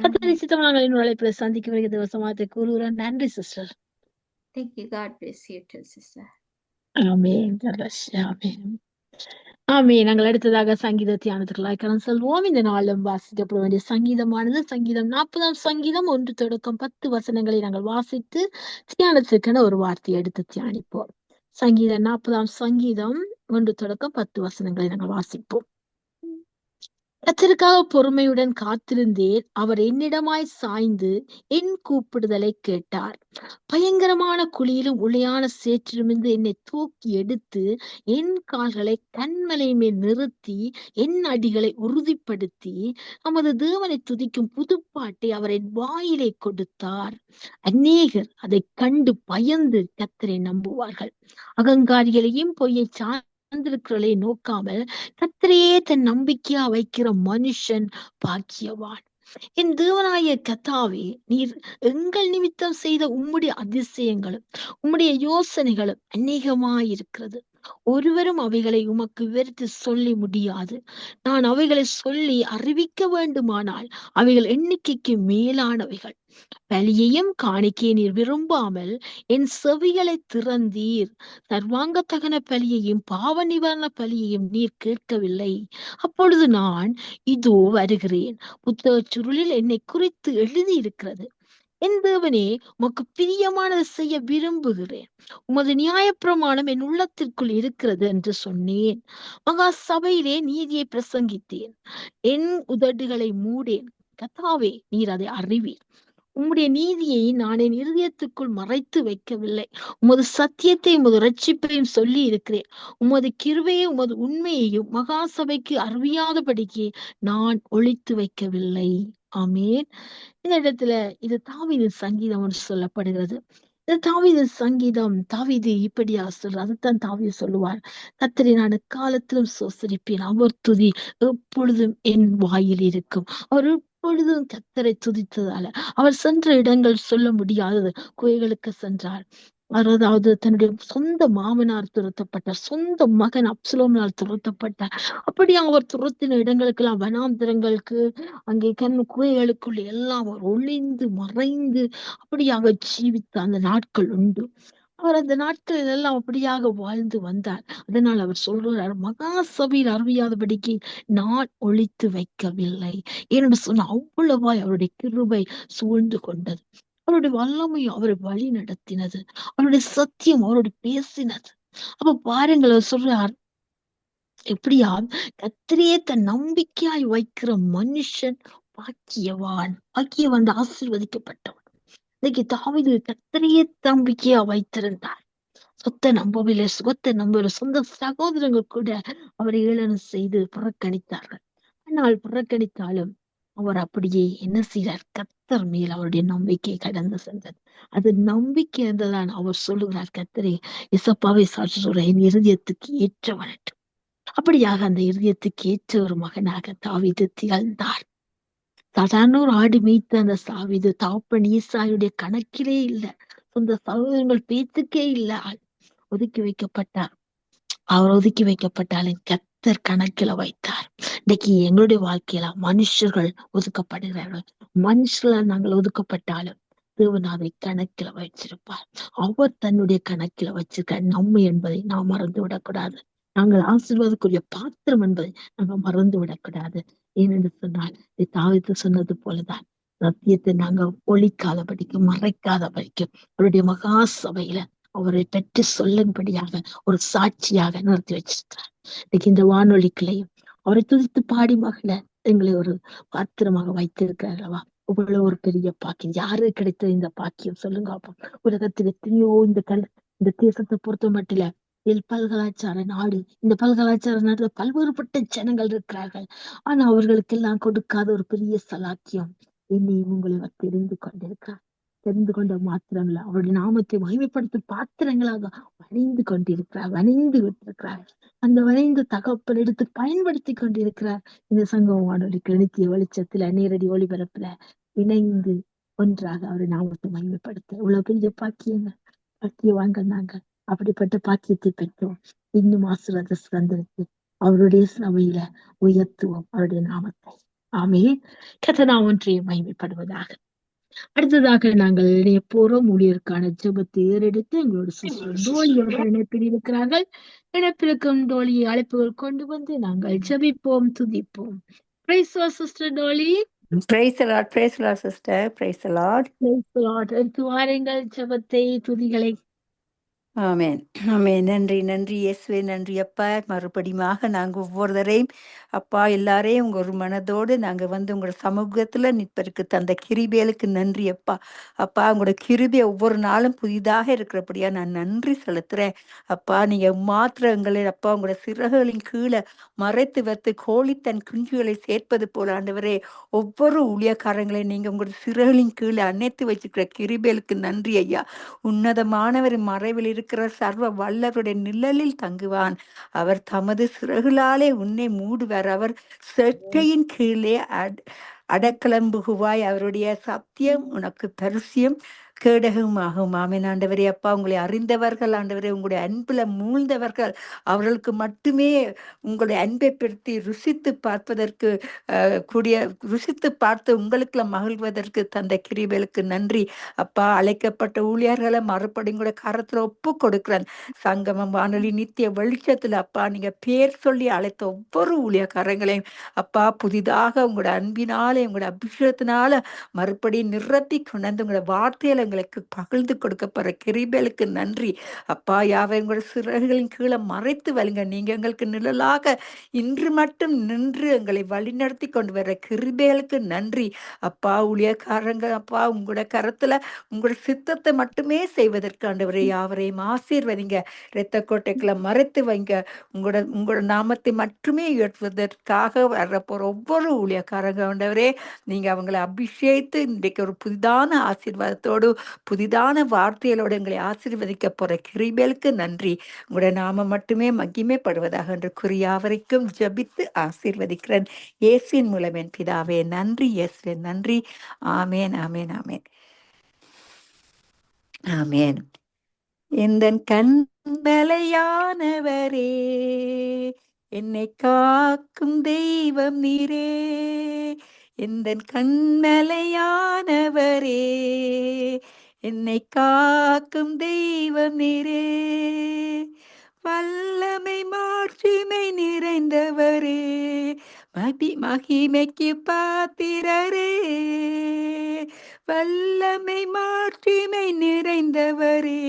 கர்த்தர் சித்தமானங்களின் உழைப்பில சந்திக்க வருகிற திவசமாத்தை கூறுகிறேன். நன்றி sister. Thank you. God bless you too, sister. ஆமென். ஆமென். ஆமென். நாங்கள் அடுத்ததாக சங்கீத தியானத்துக்குள்ளாய் கடந்து செல்வோம். இந்த நாளும் வாசிக்கப்பட வேண்டிய சங்கீதமானது சங்கீதம் 40ஆம் சங்கீதம் 1 தொடக்கம் 10 வசனங்களை நாங்கள் வாசித்து தியானத்திற்கான ஒரு வார்த்தையை எடுத்து தியானிப்போம். சங்கீதம் 40ஆம் சங்கீதம் 1 தொடக்கம் 10 வசனங்களை நாங்கள் வாசிப்போம். கர்த்தருக்காக பொறுமையுடன் காத்திருந்தேன். அவர் என்னிடமாய் சாய்ந்து என் கூப்பிடுதலை கேட்டார். பயங்கரமான குழியிலும் உளையான சேற்றிலுமிருந்து என்னை தூக்கி எடுத்து என் கால்களை கன்மலை மேல் நிறுத்தி என் அடிகளை உறுதிப்படுத்தி நமது தேவனை துதிக்கும் புதுப்பாட்டை அவர் என் வாயிலை கொடுத்தார். அநேகர் அதை கண்டு பயந்து கர்த்தரை நம்புவார்கள். அகங்காரிகளையும் பொய்யை சார்ந்திருக்கிறவர்களை நோக்காமல் கர்த்தரையே தன் நம்பிக்கையா வைக்கிற மனுஷன் பாக்கியவான். என் தேவனாய கர்த்தாவே, நீர் எங்கள் நிமித்தம் செய்த உம்முடைய அதிசயங்களும் உம்முடைய யோசனைகளும் அநேகமாயிருக்கிறது. ஒருவரும் அவைகளை உமக்கு விவரித்து சொல்லி முடியாது. நான் அவைகளை சொல்லி அறிவிக்க வேண்டுமானால் அவைகள் எண்ணிக்கைக்கு மேலானவைகள். பலியையும் காணிக்கையை நீர் விரும்பாமல் என் செவிகளை திறந்தீர். சர்வாங்க தகன பலியையும் பாவ நிவாரண பலியையும் நீர் கேட்கவில்லை. அப்பொழுது நான் இதோ வருகிறேன். புத்தக சுருளில் என்னை குறித்து எழுதியிருக்கிறது. என் தேவனே, உமக்கு பிரியமானதை செய்ய விரும்புகிறேன். உமது நியாயப்பிரமாணம் என் உள்ளத்திற்குள் இருக்கிறது என்று சொன்னேன். மகா சபையிலே நீதியை பிரசங்கித்தேன். என் உதடுகளை மூடேன். கர்த்தாவே, நீர் அதை அறிவீர். உம்முடைய நீதியை நான் என் இருதயத்துக்குள் மறைத்து வைக்கவில்லை. உமது சத்தியத்தை உமது இரட்சிப்பையும் சொல்லி இருக்கிறேன். உமது கிருபையை உமது உண்மையையும் மகா சபைக்கு அறிவியாதபடிக்கு நான் ஒளித்து வைக்கவில்லை. ஆமென். இந்த இடத்துல இது தாவீதின் சங்கீதம் என்று சொல்லப்படுகிறது. இந்த தாவீதின் சங்கீதம், தாவீது இப்படியா சொல்றார். அதுதான் தாவீது சொல்லுவார். கர்த்தரை நான் எக்காலத்திலும் சோசரிப்பேன். அவர் துதி எப்பொழுதும் என் வாயில் இருக்கும். அவர் எப்பொழுதும் கர்த்தரை துதித்ததால அவர் சென்ற இடங்கள் சொல்ல முடியாதது. குகைகளுக்கு சென்றார், அதாவது தன்னுடைய சொந்த மாமனார் துரத்தப்பட்டார், சொந்த மகன் அப்சலோமினால் துரத்தப்பட்டார். அப்படி அவர் துரத்தின இடங்களுக்கெல்லாம், வனாந்திரங்களுக்கு, அங்கே குகைகளுக்குள்ள எல்லாம் அவர் ஒளிந்து மறைந்து அப்படியாக ஜீவித்த அந்த நாட்கள் உண்டு. அவர் அந்த நாட்களில் எல்லாம் அப்படியாக வாழ்ந்து வந்தார். அதனால் அவர் சொல்றார், மகா சபையில் அறியாதபடிக்கு நான் ஒளித்து வைக்கவில்லை. ஏனென்று சொன்ன அவ்வளவாய் அவருடைய கிருபை சூழ்ந்து கொண்டது. அவருடைய வல்லமை அவரை வழி நடத்தினது. அவருடைய சத்தியம் அவரோடு பேசினது. அப்ப பாருங்கள், அவர் சொல்றார், எப்படியா கர்த்தரையே தன் நம்பிக்கையாய் வைக்கிற மனுஷன் பாக்கியவான். பாக்கியவான் ஆசீர்வதிக்கப்பட்டவன். இன்னைக்கு தாவீது கர்த்தரையே நம்பிக்கையா வைத்திருந்தார். சொத்தை நம்பவில்லை, சுகத்தை நம்பவில்லை. சொந்த சகோதரங்கள் கூட அவரை ஏளனம் செய்து புறக்கணித்தார்கள். ஆனால் புறக்கணித்தாலும் அவர் அப்படியே என்ன செய்தார்? கர்த்தர் மேல் அவருடைய நம்பிக்கை கடந்து சென்றது. அது நம்பிக்கை என்றுதான் அவர் சொல்லுகிறார், கர்த்தரே இசப்பாவை சாட்சி சொல்ற என் இருதயத்துக்கு ஏற்றவனட்டும். அப்படியாக அந்த இருதயத்துக்கு ஏற்ற ஒரு மகனாக தாவீது திகழ்ந்தார். சாதாரண ஒரு ஆடு மேய்த்த அந்த தாவீது தகப்பன் ஈசாயுடைய கணக்கிலே இல்லை, சொந்த சகோதரங்கள் பேத்துக்கே இல்லை. ஒதுக்கி வைக்கப்பட்டார். அவர் ஒதுக்கி வைக்கப்பட்டாலும் கர்த்தர் கணக்கில வைத்தார். இன்னைக்கு எங்களுடைய வாழ்க்கையில மனுஷர்கள் ஒதுக்கப்படுகிறார்கள். மனுஷர்களால் நாங்கள் ஒதுக்கப்பட்டாலும் தேவன் அதை கணக்கில வச்சிருப்பார். அவர் தன்னுடைய கணக்கில வச்சிருக்க நம்மை என்பதை நாம் மறந்து விடக்கூடாது. நாங்கள் ஆசீர்வாதக்குரிய பாத்திரம் என்பதை நாங்கள் மறந்து விடக்கூடாது. ஏனென்று சொன்னால் தாவீது சொன்னது போலதான், சத்தியத்தை நாங்கள் ஒழிக்காதபடிக்கு, மறைக்காதபடிக்கு அவருடைய மகா சபையில அவரை பற்றி சொல்லும்படியாக ஒரு சாட்சியாக நிறுத்தி வச்சிருக்கிறார். இன்னைக்கு இந்த வானொலிகளையும் அவரை துதித்து பாடி மகள எங்களை ஒரு பாத்திரமாக வைத்திருக்கிறார் அல்லவா? இவ்வளவு ஒரு பெரிய பாக்கியம். யாரு கிடைத்த இந்த பாக்கியம் சொல்லுங்க அப்போ. உலகத்தில் எத்தனையோ இந்த தேசத்தை பொறுத்த மட்டும் பல்கலாச்சார நாடு. இந்த பல்கலாச்சார நாட்டுல பல்வேறுபட்ட ஜனங்கள் இருக்கிறார்கள். ஆனா அவர்களுக்கெல்லாம் கொடுக்காத ஒரு பெரிய சலாக்கியம் என்னையும் உங்களை தெரிந்து கொண்டிருக்கிறார். தெரிந்து கொண்ட மாத்திரங்கள அவருடைய நாமத்தை மகிமைப்படுத்தும் பாத்திரங்களாக வணைந்து கொண்டிருக்கிறார், வணைந்து விட்டிருக்கிறார். அந்த வணைந்து தகப்பன் எடுத்து பயன்படுத்தி கொண்டிருக்கிறார். இந்த சங்கம் வானொலிக்கு நித்திய வெளிச்சத்துல நேரடி ஒளிபரப்புல இணைந்து ஒன்றாக அவருடைய நாமத்தை மகிமைப்படுத்த இவ்வளவு பெரிய பாக்கியவாங்க நாங்க. அப்படிப்பட்ட பாக்கியத்தை பெற்றோம். இன்னும் ஆசீர்வாத சுதந்திரத்தை அவருடைய சபையில உயர்த்துவோம் அவருடைய நாமத்தை. ஆமே. கர்த்தர் ஒன்றையே மகிமைப்படுவதாக. அடுத்ததாக நாங்கள் இணைய போறோம். ஊழியருக்கான ஜெபத்தை ஏறெடுத்து எங்களோட சிஸ்டர் டோலி அவர்கள் இணைப்பில் இருக்கிறார்கள். இணைப்பிற்கும் டோலியை அழைப்புகள் கொண்டு வந்து நாங்கள் ஜெபிப்போம், துதிப்போம். Price the lord sister Dolly. Praise the Lord, sister. Praise the Lord. Price the Lord. எடுத்து வாருங்கள் ஜெபத்தை, துதிகளை. ஆமென். ஆமென். நன்றி நன்றி இயேசுவே, நன்றி அப்பா. மறுபடியுமாக நாங்கள் ஒவ்வொருத்தரையும் அப்பா எல்லாரையும் உங்க ஒரு மனதோடு நாங்கள் வந்து உங்களோட சமூகத்துல நிற்பதற்கு தந்த கிருபைகளுக்கு நன்றி அப்பா. அப்பா உங்களோட கிருபை ஒவ்வொரு நாளும் புதிதாக இருக்கிறபடியா நான் நன்றி செலுத்துறேன் அப்பா. நீங்க மாத்திரம் எங்களை அப்பா உங்களோட சிறகுகளின் கீழே மறைத்து வைத்து கோழி தன் குஞ்சுகளை சேர்ப்பது போல ஆண்டவரே, ஒவ்வொரு ஊழியக்காரங்களையும் நீங்க உங்களோட சிறகுகளின் கீழே அணைத்து வச்சிருக்கிற கிருபைகளுக்கு நன்றி ஐயா. உன்னதமானவர் மறைவில் இருக்கிற சர்வ வல்லவருடைய நிழலில் தங்குவான். அவர் தமது சிறகுகளாலே உன்னை மூடுவார். அவர் செட்டையின் கீழே அடக்கலம் புகுவாய். அவருடைய சத்தியம் உனக்கு பரிசியம் கேடகமாகும். ஆமென் ஆண்டவரே. அப்பா உங்களை அறிந்தவர்கள் ஆண்டவரே, உங்களுடைய அன்புல மூழ்ந்தவர்கள் அவர்களுக்கு மட்டுமே உங்களுடைய அன்பை பற்றி ருசித்து பார்ப்பதற்கு ருசித்து பார்த்து உங்களுக்குள்ள மகிழ்வதற்கு தந்த கிருபைகளுக்கு நன்றி அப்பா. அழைக்கப்பட்ட ஊழியர்களை மறுபடியும் கூட கரத்துல ஒப்பு கொடுக்கிறேன். சங்கமம் வானொலி நித்திய வெளிச்சத்துல அப்பா நீங்க பேர் சொல்லி அழைத்த ஒவ்வொரு ஊழியக்காரங்களையும் அப்பா புதிதாக உங்களோட அன்பினால உங்களோட அபிஷேகத்தினால மறுபடியும் நிரப்பி கொண்டு உங்களோட வார்த்தையில எங்களுக்கு பகிர்ந்து கொடுக்கப்படுற கிருபைகளுக்கு நன்றி அப்பா. யாவை உங்களோட சிறகுகளின் கீழே மறைத்து வலுங்க. நீங்க எங்களுக்கு நிழலாக இன்று மட்டும் நின்று எங்களை வழிநடத்தி கொண்டு வர்ற கிருபைகளுக்கு நன்றி அப்பா. ஊழியக்காரங்க அப்பா உங்களோட கரத்துல உங்களோட சித்தத்தை மட்டுமே செய்வதற்கு ஆண்டவரே யாவரையும் ஆசீர்வதிங்க. இரத்த கோட்டைக்குள்ள மறைத்து வைங்க. உங்களோட நாமத்தை மட்டுமே உயர்த்துவதற்காக வர்ற போற ஒவ்வொரு ஊழியக்காரங்க ஆண்டவரே, நீங்க அவங்களை அபிஷேகித்து இன்றைக்கு ஒரு புதிதான ஆசீர்வாதத்தோடு புதிதான வார்த்தைகளோடு எங்களை ஆசீர்வதிக்க போற கிருபைகளுக்கு நன்றி. உங்களோட நாம மட்டுமே மகிமைப்படுவதாக என்று கூறி யாவரைக்கும் ஜபித்து ஆசீர்வதிக்கிறேன் இயேசுவின் மூலம் என் பிதாவே. நன்றி இயேசுவே, நன்றி. ஆமேன் ஆமேன் ஆமேன் ஆமேன். எந்தன் கண்மலையானவரே, என்னை காக்கும் தெய்வம் நீரே. எந்தன் கண்மலையானவரே, என்னை காக்கும் தெய்வம் நீரே. வல்லமை மாட்சிமை நிறைந்தவரே, மகிமைக்கு பாத்திரரே. வல்லமை மாட்சிமை நிறைந்தவரே,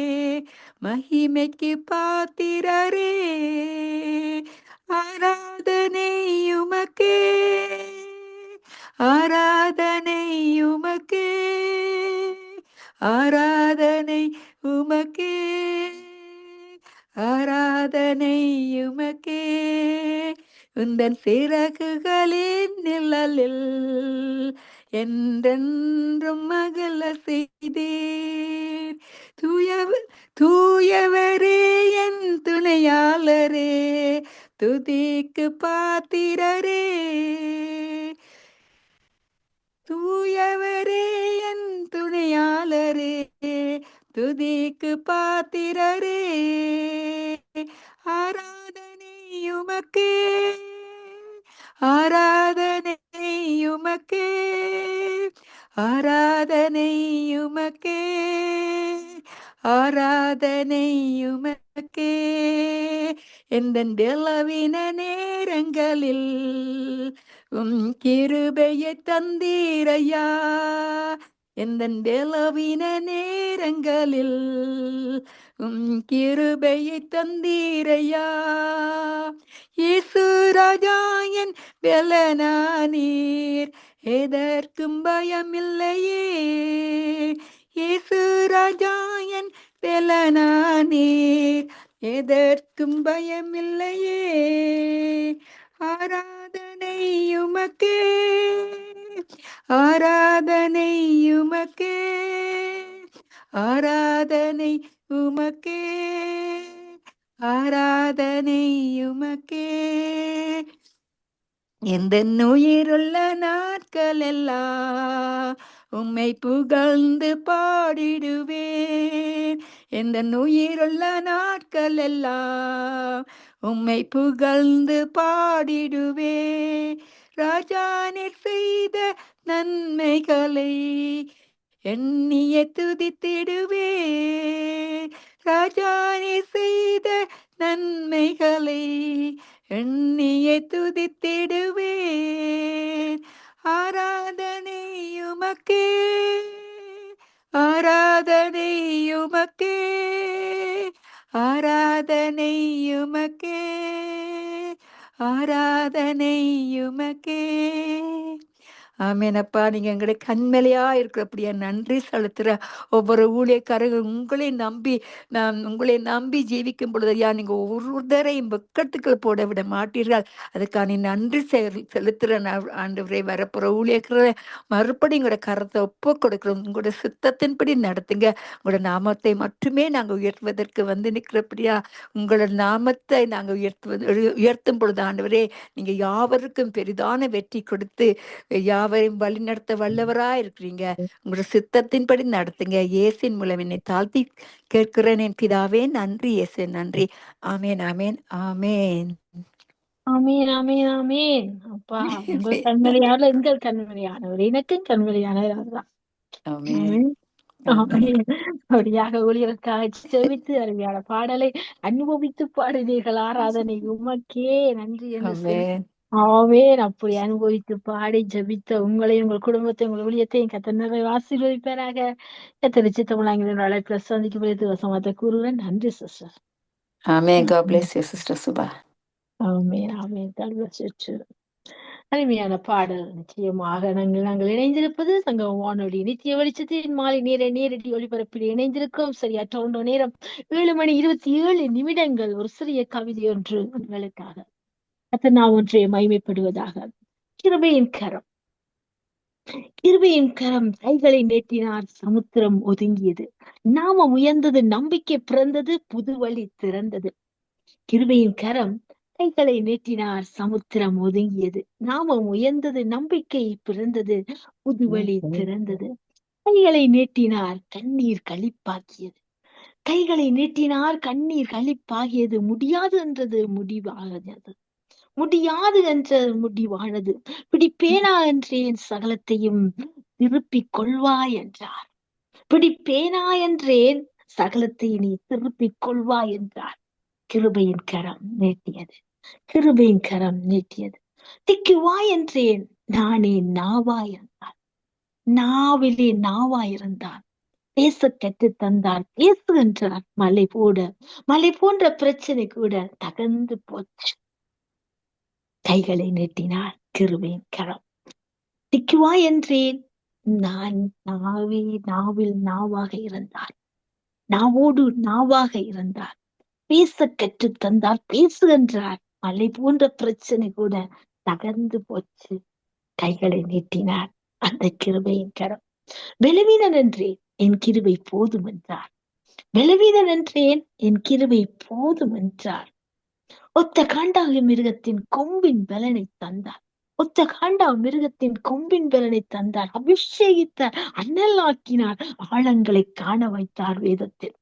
மகிமைக்கு பாத்திரரே. ஆராதனை உமக்கே, ஆராதனை உமக்கே, ஆராதனை உமக்கே, ஆராதனை உமக்கே. உந்தன் சிறகுகளின் நிழலில் என்றென்றும் மகள செய்தீர். தூயவரே என் துணையாளரே, துதிக்கு பாத்திரரே. தூயவரே என் துணையாளரே, துதிக்கு பாத்திரரே. ஆராதனை உமக்கே, ஆராதனை உமக்கே, ஆராதனை உமக்கே, ஆராதனை உமக்கே. எந்தன் பலவீன நேரங்களில் கிருபையை தந்தீரையா. எந்தன் பலவீன நேரங்களில் கிருபையை தந்தீரையா. இயேசு ராஜா என் பலனானீர், எதற்கும் பயமில்லையே. இயேசு ராஜா என் பலனானீர், எதற்கும் பயமில்லையே. ஆராதனை உமக்கே, ஆராதனை உமக்கே, ஆராதனை உமக்கே, ஆராதனை உமக்கே. எந்த உயிருள்ள நாட்கள் எல்லாம் உம்மை புகழ்ந்து பாடிடுவேன். எந்த உயிருள்ள நாட்கள் எல்லாம் உம்மை புகழ்ந்து பாடிடுவேன். ராஜா நீர் செய்த நன்மைகளை எண்ணிய துதித்திடுவேன். ராஜா நீர் செய்த நன்மைகளை எண்ணிய துதித்திடுவேன். ஆராதனை உமக்கே, ஆராதனை உமக்கே, ஆராதனை உமக்கே, ஆராதனை உமக்கே. ஆமேனப்பா, நீங்க எங்களுடைய கண்மலையா இருக்கிறபடியா நன்றி செலுத்துற. ஒவ்வொரு ஊழியக்காரர்கள் உங்களை நம்பி ஜீவிக்கும் பொழுது ஐயா, நீங்க ஒவ்வொருத்தரையும் வெக்கத்துக்கள் போட விட மாட்டீர்கள். அதுக்காக நீ நன்றி செலுத்துற ஆண்டவரே. வரப்புற ஊழியக்காரரை மறுபடியும் உங்களோட கரத்தை ஒப்பு கொடுக்கிறோம். உங்களோட சித்தத்தின்படி நடத்துங்க. உங்களோட நாமத்தை மட்டுமே நாங்கள் உயர்த்துவதற்கு வந்து நிற்கிறபடியா உங்களோட நாமத்தை நாங்கள் உயர்த்தும் பொழுது ஆண்டவரே, நீங்க யாவருக்கும் பெரிதான வெற்றி கொடுத்து யாவரையும் வழி நடத்த வல்லவரா இருக்கிறீங்க. உங்களோட சித்தத்தின்படி நடத்துங்க. இயேசின் மூலம் என்னை தாழ்த்தி கேட்கிறேன் என் பிதாவே. நன்றி இயேசு, நன்றி. ஆமேன், ஆமேன், ஆமேன். ஆமீன், ஆமீன், ஆமீன். அப்பா, உங்கள் கண்மலையானவர் எங்கள் கண்மலையானவர், எனக்கும் கண்மலையானவர் தான். ஆமேன். ஆமீன். அப்படியாக ஊழியருக்காக செபித்து அருமையான பாடலை அனுபவித்து பாடினீர்கள். ஆராதனை உமக்கே நன்றி என்று சொல்லி ஆமேன். அப்படி அனுபவித்து பாடி ஜெபித்த உங்களையும் உங்கள் குடும்பத்தை உங்கள் ஊழியத்தையும் கர்த்தர் நிறைய ஆசீர்வதிப்பாராக. கர்த்தர் சித்தமுள்ள அழைப்புல சந்திக்கும் வசமாத்த கூறுவேன். நன்றி sister. Amen. God bless you, Sister Subha. Amen, amen. God bless you too. அருமையான பாடல். நிச்சயமாக நாங்கள் இணைந்திருப்பது சங்கம் வானொலி நித்திய வெளிச்சத்தின் மாலை நேரடி ஒளிபரப்பில் இணைந்திருக்கிறோம். சரியா டொரண்டோ நேரம் 7:27 ஒரு சிறிய கவிதை ஒன்று உங்களுக்காக. நான் ஒன்றை மகிமைப்படுவதாக. கிருபையின் கரம், கிருபையின் கரம் கைகளை நீட்டினார், சமுத்திரம் ஒதுங்கியது. நாமம் உயர்ந்தது, நம்பிக்கை பிறந்தது, புது வழி திறந்தது. கிருபையின் கரம் கைகளை நீட்டினார், சமுத்திரம் ஒதுங்கியது. நாமம் உயர்ந்தது, நம்பிக்கை பிறந்தது, புது வழி திறந்தது. கைகளை நீட்டினார், கண்ணீர் களிப்பாக்கியது. கைகளை நீட்டினார், கண்ணீர் களிப்பாகியது. முடியாது என்றது முடிவானது, முடியாது என்ற முடிவானது. பிடிப்பேனா என்றேன், சகலத்தையும் திருப்பிக் கொள்வாய் என்றார். பிடிப்பேனா என்றேன், சகலத்தை நீ திருப்பிக் கொள்வாய் என்றார். கிருபையின் கரம் நீட்டியது, கிருபையின் கரம் நீட்டியது. திக்குவாய் என்றேன், நானே நாவாய் என்றார். நாவிலே நாவாய் இருந்தார். பேச கற்று தந்தார், பேசு என்றார். மலை போன்ற பிரச்சனை கூட தகர்ந்து போச்சு. கைகளை நீட்டினார், கிருபையின் கரம். திக்குவாய் என்றேன், நான் நாவில் நாவாக இருந்தார். நாவோடு நாவாக இருந்தார். பேச கற்று தந்தார், பேசு என்றார். மலை போன்ற பிரச்சனை கூட தகர்ந்து போச்சு. கைகளை நீட்டினார், அந்த கிருபையின் கரம். பலவீனன் என்றேன், என் கிருபை போதும் என்றார். பலவீனன் என்றேன், என் கிருபை போதும் என்றார். ஒத்த காண்டாகிய மிருகத்தின் கொம்பின் பலனை தந்தார். ஒத்த காண்டா மிருகத்தின் கொம்பின் பலனை தந்தார். அபிஷேகித்தார், அனலாக்கினார். ஆழங்களை காண வைத்தார் வேதத்தில்.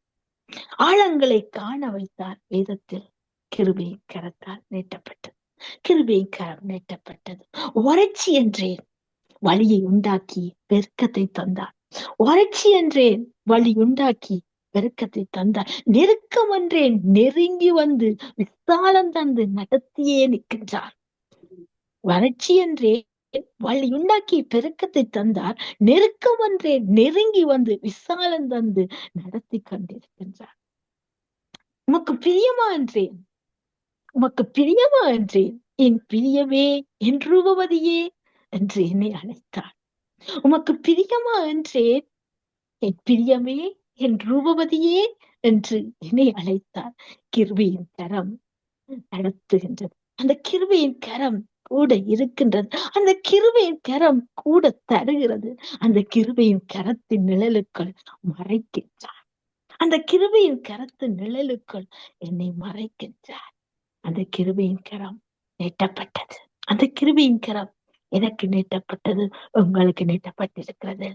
ஆழங்களை காண வைத்தார் வேதத்தில். கிருபையின் கரத்தால் நீட்டப்பட்டது, கிருபையின் கரம் நீட்டப்பட்டது. வறட்சி என்றேன், வழியை உண்டாக்கி பெருக்கத்தை தந்தார். வறட்சி என்றேன், வழி உண்டாக்கி பெருக்கத்தை தந்தார். நெருக்கம் என்றேன், நெருங்கி வந்து விசாலம் தந்து நடத்தியே நிற்கின்றார். வறட்சி என்றே வழி உண்டாக்கி பெருக்கத்தை தந்தார். நெருக்கம் என்றே நெருங்கி வந்து விசாலம் தந்து நடத்தி கொண்டிருக்கின்றார். உமக்கு பிரியமா என்றேன், உமக்கு பிரியமா என்றேன். என் பிரியமே, என் ரூபவதியே என்று என்னை அழைத்தார். உமக்கு பிரியமா என்றேன், என் பிரியமே, என் ரூபவதியே என்று என்னை அழைத்தார். கிருபையின் கரம் நடத்துகின்றது. அந்த கிருபையின் கரம் கூட இருக்கின்றது. அந்த கிருபையின் கரம் கூட தருகிறது. அந்த கிருபையின் கரத்தின் நிழலுக்குள் மறைக்கின்றார். அந்த கிருபையின் கரத்தின் நிழலுக்குள் என்னை மறைக்கின்றார். அந்த கிருபையின் கரம் நீட்டப்பட்டது. அந்த கிருபையின் கரம் எனக்கு நீட்டப்பட்டது, உங்களுக்கு நீட்டப்பட்டிருக்கிறது.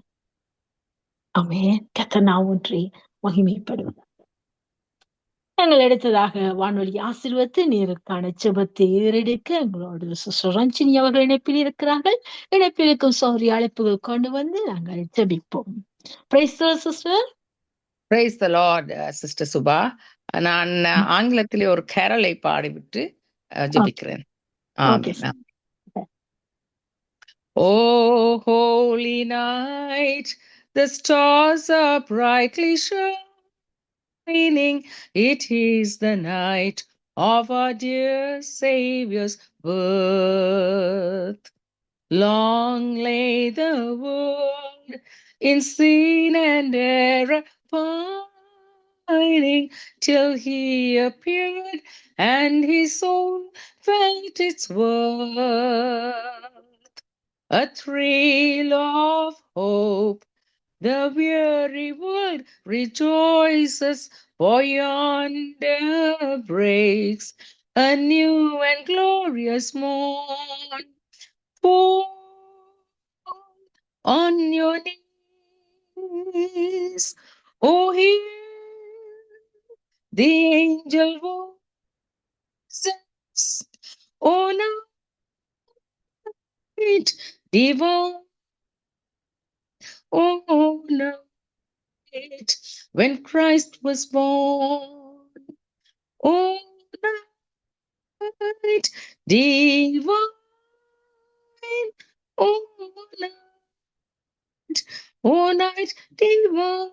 ஆமென். கர்த்தர் நாமம் ஒன்றே மகிமைப்படுவது. நாங்கள் அடுத்ததாக வானொலி ஆசீர்வாதத்தை நேருக்கான ஜெபத்தை ஏறெடுக்க எங்களோடு சிஸ்டர் ரஞ்சினி அவர்கள் இணைப்பில் இருக்கிறார்கள். இணைப்பில் இருக்கும் சௌரிய அழைப்புகள் கொண்டு வந்து நாங்கள் ஜெபிப்போம். Praise the lord sister. Praise the lord sister Subha. நான் ஆங்கிலத்திலே ஒரு கேரலை பாடிவிட்டு ஜெபிக்கிறேன். Okay. Oh, holy night, the stars are brightly shining. It is the night of our dear Savior's birth. Long lay the world in sin and error pining, till he appeared and his soul felt its worth. A thrill of hope, the weary world rejoices, for yonder breaks a new and glorious morn. Fall on your knees, oh hear the angel voices, oh night divine, oh night when Christ was born, oh night divine, oh night divine.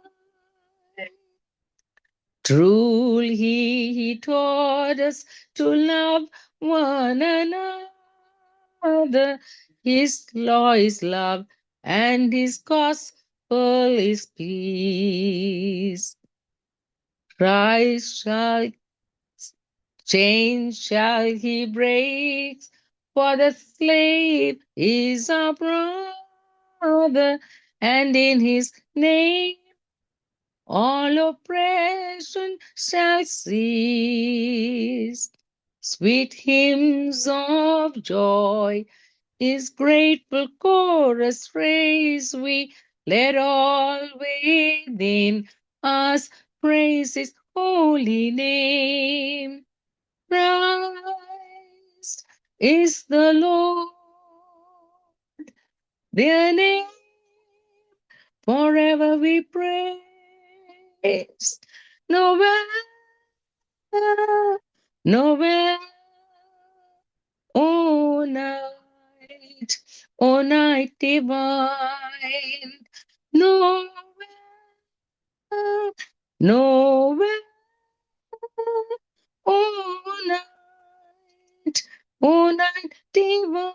Truly he taught us to love one another. His law is love and his gospel is peace. Christ shall chains shall he break, for the slave is our brother, and in his name all oppression shall cease. Sweet hymns of joy his grateful chorus raise we, let all within us praise his holy name. Christ is the Lord, their name forever we praise. Nowhere, nowhere, oh night divine, nowhere, nowhere, oh night divine.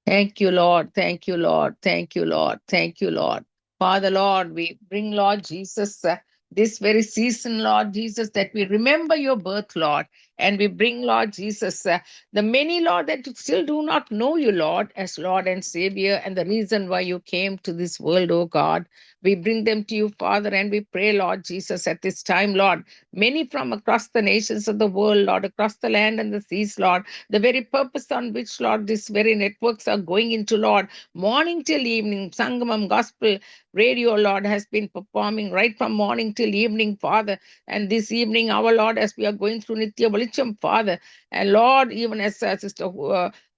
Thank you, Lord. Thank you, Lord. Thank you, Lord. Thank you, Lord. Father, Lord, we bring, Lord Jesus, this very season, Lord Jesus, that we remember your birth, Lord. And we bring, Lord Jesus, the many, Lord, that still do not know you, Lord, as Lord and Savior, and the reason why you came to this world, oh God. We bring them to you, Father, and we pray, Lord Jesus, at this time, Lord, many from across the nations of the world, Lord, across the land and the seas, Lord, the very purpose on which, Lord, these very networks are going into, Lord, morning till evening, Sangamam Gospel Radio, Lord, has been performing right from morning till evening, Father. And this evening, our Lord, as we are going through Nitya Valicham, Father, and Lord, even as Sister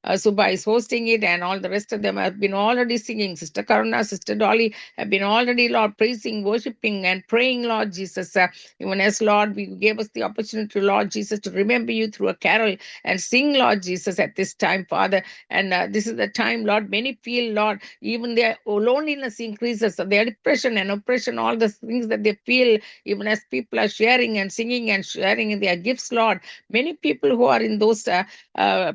Subha is hosting it, and all the rest of them have been already singing. Sister Karuna, Sister Dolly have been already, Lord, praising, worshiping, and praying, Lord Jesus. Even as, Lord, we gave us the opportunity, Lord Jesus, to remember you through a carol and sing, Lord Jesus, at this time, Father. And this is the time, Lord, many feel, Lord, even their loneliness increases, their depression and oppression, all the things that they feel, even as people are sharing and singing and sharing in their gifts, Lord. Many people who are in those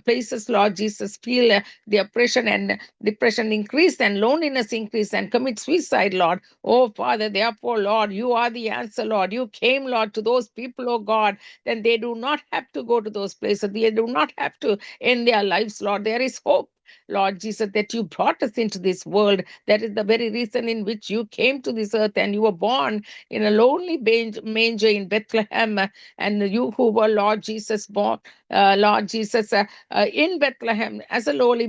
places, Lord Jesus, feel the oppression and depression increase and loneliness increase and commit suicide, Lord. Oh, Father, therefore, Lord, you are the answer, Lord. You came, Lord, to those people, oh God, then they do not have to go to those places. They do not have to end their lives, Lord. There is hope, Lord Jesus, that you brought us into this world. That is the very reason in which you came to this earth, and you were born in a lonely manger in Bethlehem. And you who were, Lord Jesus, born, Lord Jesus, in Bethlehem as a lowly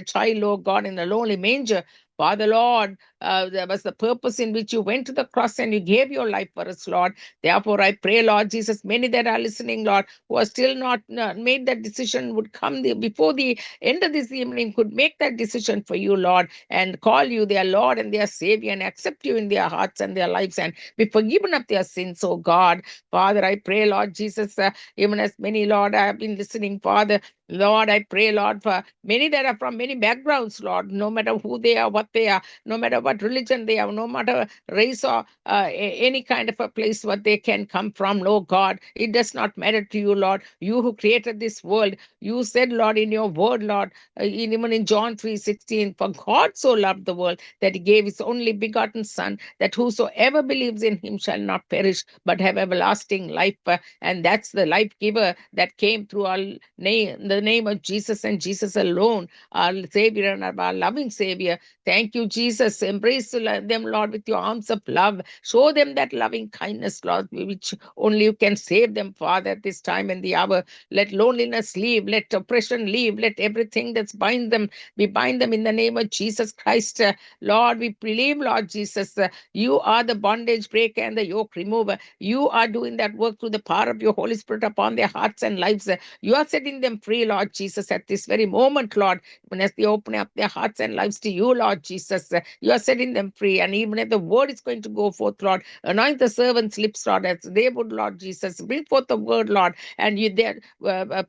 child, oh God, in a lonely manger. Father, Lord, there was the purpose in which you went to the cross and you gave your life for us, Lord. Therefore, I pray, Lord Jesus, many that are listening, Lord, who are still not made that decision, would come before the end of this evening, could make that decision for you, Lord, and call you their Lord and their Savior, and accept you in their hearts and their lives, and be forgiven of their sins, oh God. Father, I pray, Lord Jesus, even as many, Lord, I have been listening, Father, Lord, I pray, Lord, for many that are from many backgrounds, Lord, no matter who they are, what they are, no matter what religion they are, no matter race or any kind of a place what they can come from, Lord God, it does not matter to you, Lord. You who created this world, you said, Lord, in your word, Lord, even in John 3:16, for God so loved the world that he gave his only begotten Son, that whosoever believes in him shall not perish, but have everlasting life. And that's the life giver that came through our name, the name of Jesus and Jesus alone, our Savior and our loving Savior. Thank you, Jesus. Embrace them, Lord, with your arms of love. Show them that loving kindness, Lord, which only you can save them, Father, at this time and the hour. Let loneliness leave, let oppression leave, let everything that's bind them, we bind them in the name of Jesus Christ. Lord, we believe, Lord Jesus, you are the bondage breaker and the yoke remover. You are doing that work through the power of your Holy Spirit upon their hearts and lives. You are setting them free, Lord Jesus, at this very moment, Lord, when as they open up their hearts and lives to you, Lord Jesus, you are setting them free. And even if the word is going to go forth, Lord, anoint the servants' lips, Lord, as they would, Lord Jesus, bring forth the word, Lord, and you there,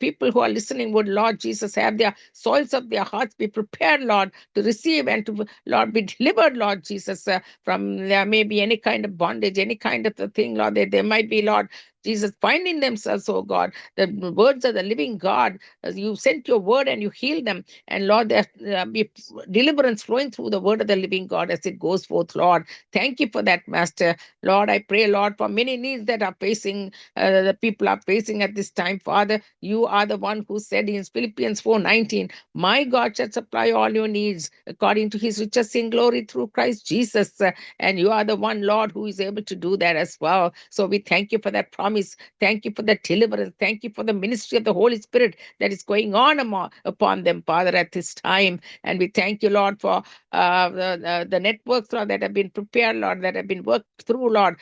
people who are listening would, Lord Jesus, have their soils of their hearts be prepared, Lord, to receive and to, Lord, be delivered, Lord Jesus, from there may be any kind of bondage, any kind of the thing, Lord, that there might be, Lord Jesus, finding themselves, oh God, the words of the living God, as you sent your word and you healed them, and Lord, there be deliverance flowing through the word of the living God as it goes forth, Lord. Thank you for that, Master. Lord, I pray, Lord, for many needs that are facing, the people are facing at this time, Father. You are the one who said in Philippians 4:19, my God shall supply all your needs according to his riches in glory through Christ Jesus. And you are the one, Lord, who is able to do that as well. So we thank you for that promise armies. Thank you for the deliverance. Thank you for the ministry of the Holy Spirit that is going on upon them, Father, at this time. And we thank you, Lord, for the networks, Lord, that have been prepared, Lord, that have been worked through, Lord,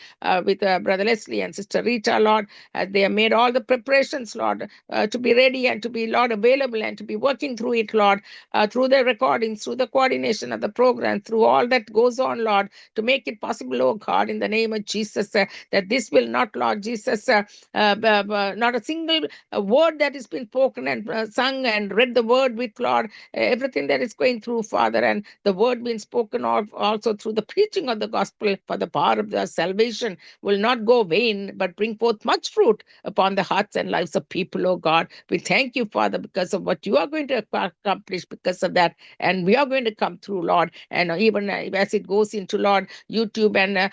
with Brother Leslie and Sister Rita, Lord, as they have made all the preparations, Lord, to be ready and to be, Lord, available and to be working through it, Lord, through the recordings, through the coordination of the program, through all that goes on, Lord, to make it possible, oh God, in the name of Jesus, that this will not, Lord Jesus, not a single word that has been spoken and sung and read the word with, Lord, everything that is going through, Father, and the word being spoken of also through the preaching of the gospel for the power of the salvation will not go vain, but bring forth much fruit upon the hearts and lives of people, oh God. We thank you, Father, because of what you are going to accomplish because of that. And we are going to come through, Lord. And even as it goes into, Lord, YouTube and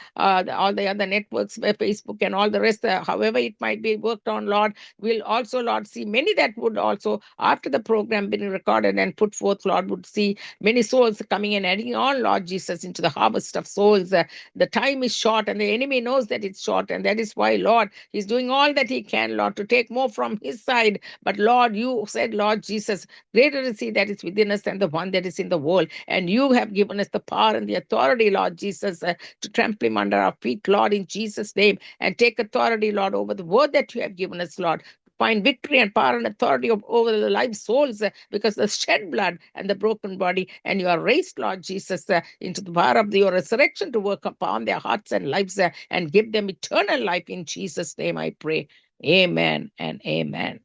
all the other networks, Facebook and all the rest, however it might be worked on, Lord, we'll also, Lord, see many that would also, after the program being recorded and put forth, Lord, would see many souls coming and adding on, Lord Jesus, into the harvest of souls. The time is short and the enemy knows that it's short. And that is why, Lord, he's doing all that he can, Lord, to take more from his side. But Lord, you said, Lord Jesus, greater is he that is within us than the one that is in the world. And you have given us the power and the authority, Lord Jesus, to trample him under our feet, Lord, in Jesus' name, and take authority, Lord, over the word that you have given us, Lord. Find victory and power and authority over the live souls because the shed blood and the broken body, and you are raised, Lord Jesus, into the power of your resurrection to work upon their hearts and lives and give them eternal life. In Jesus' name I pray. Amen and amen.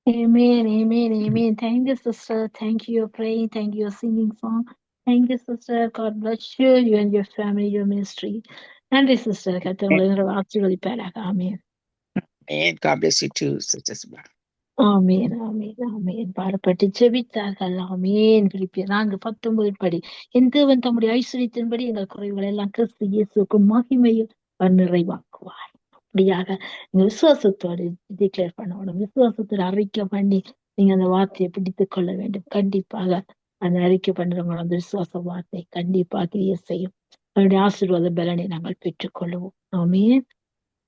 Amen, amen, amen. Thank you, sister. Thank you for praying. Thank you for singing song. Thank you, sister. God bless you, you and your family, your ministry. நன்றி sister கத்தவங்களை ஆசீர்வதிப்பாராக ஆமென் And God bless you too, Sister Subha. ஆமென் ஆமென் ஆமென் பாடப்பட்டு ஜெபித்தார்கள் ஆமென் பிலிப்பியர் 4:19 படி என் தேவன் தம்முடைய ஐஸ்வரியத்தின்படி எங்கள் குறைவுகள் எல்லாம் கிறிஸ்து இயேசுவுக்கு மகிமையில் அவர் நிறைவாக்குவார் அப்படியாக நீங்க விசுவாசத்தோடு டிக்ளேர் பண்ணணும் விசுவாசத்தோடு அறிக்கை பண்ணி நீங்க அந்த வார்த்தையை பிடித்துக் கொள்ள வேண்டும் கண்டிப்பாக அந்த அறிக்கை பண்ணுறவங்களோட அந்த விசுவாச வார்த்தை கண்டிப்பாக கிரியை செய்யும் அவருடைய ஆசீர்வாத பலனை நாங்கள் பெற்றுக்கொள்வோம் ஆமென்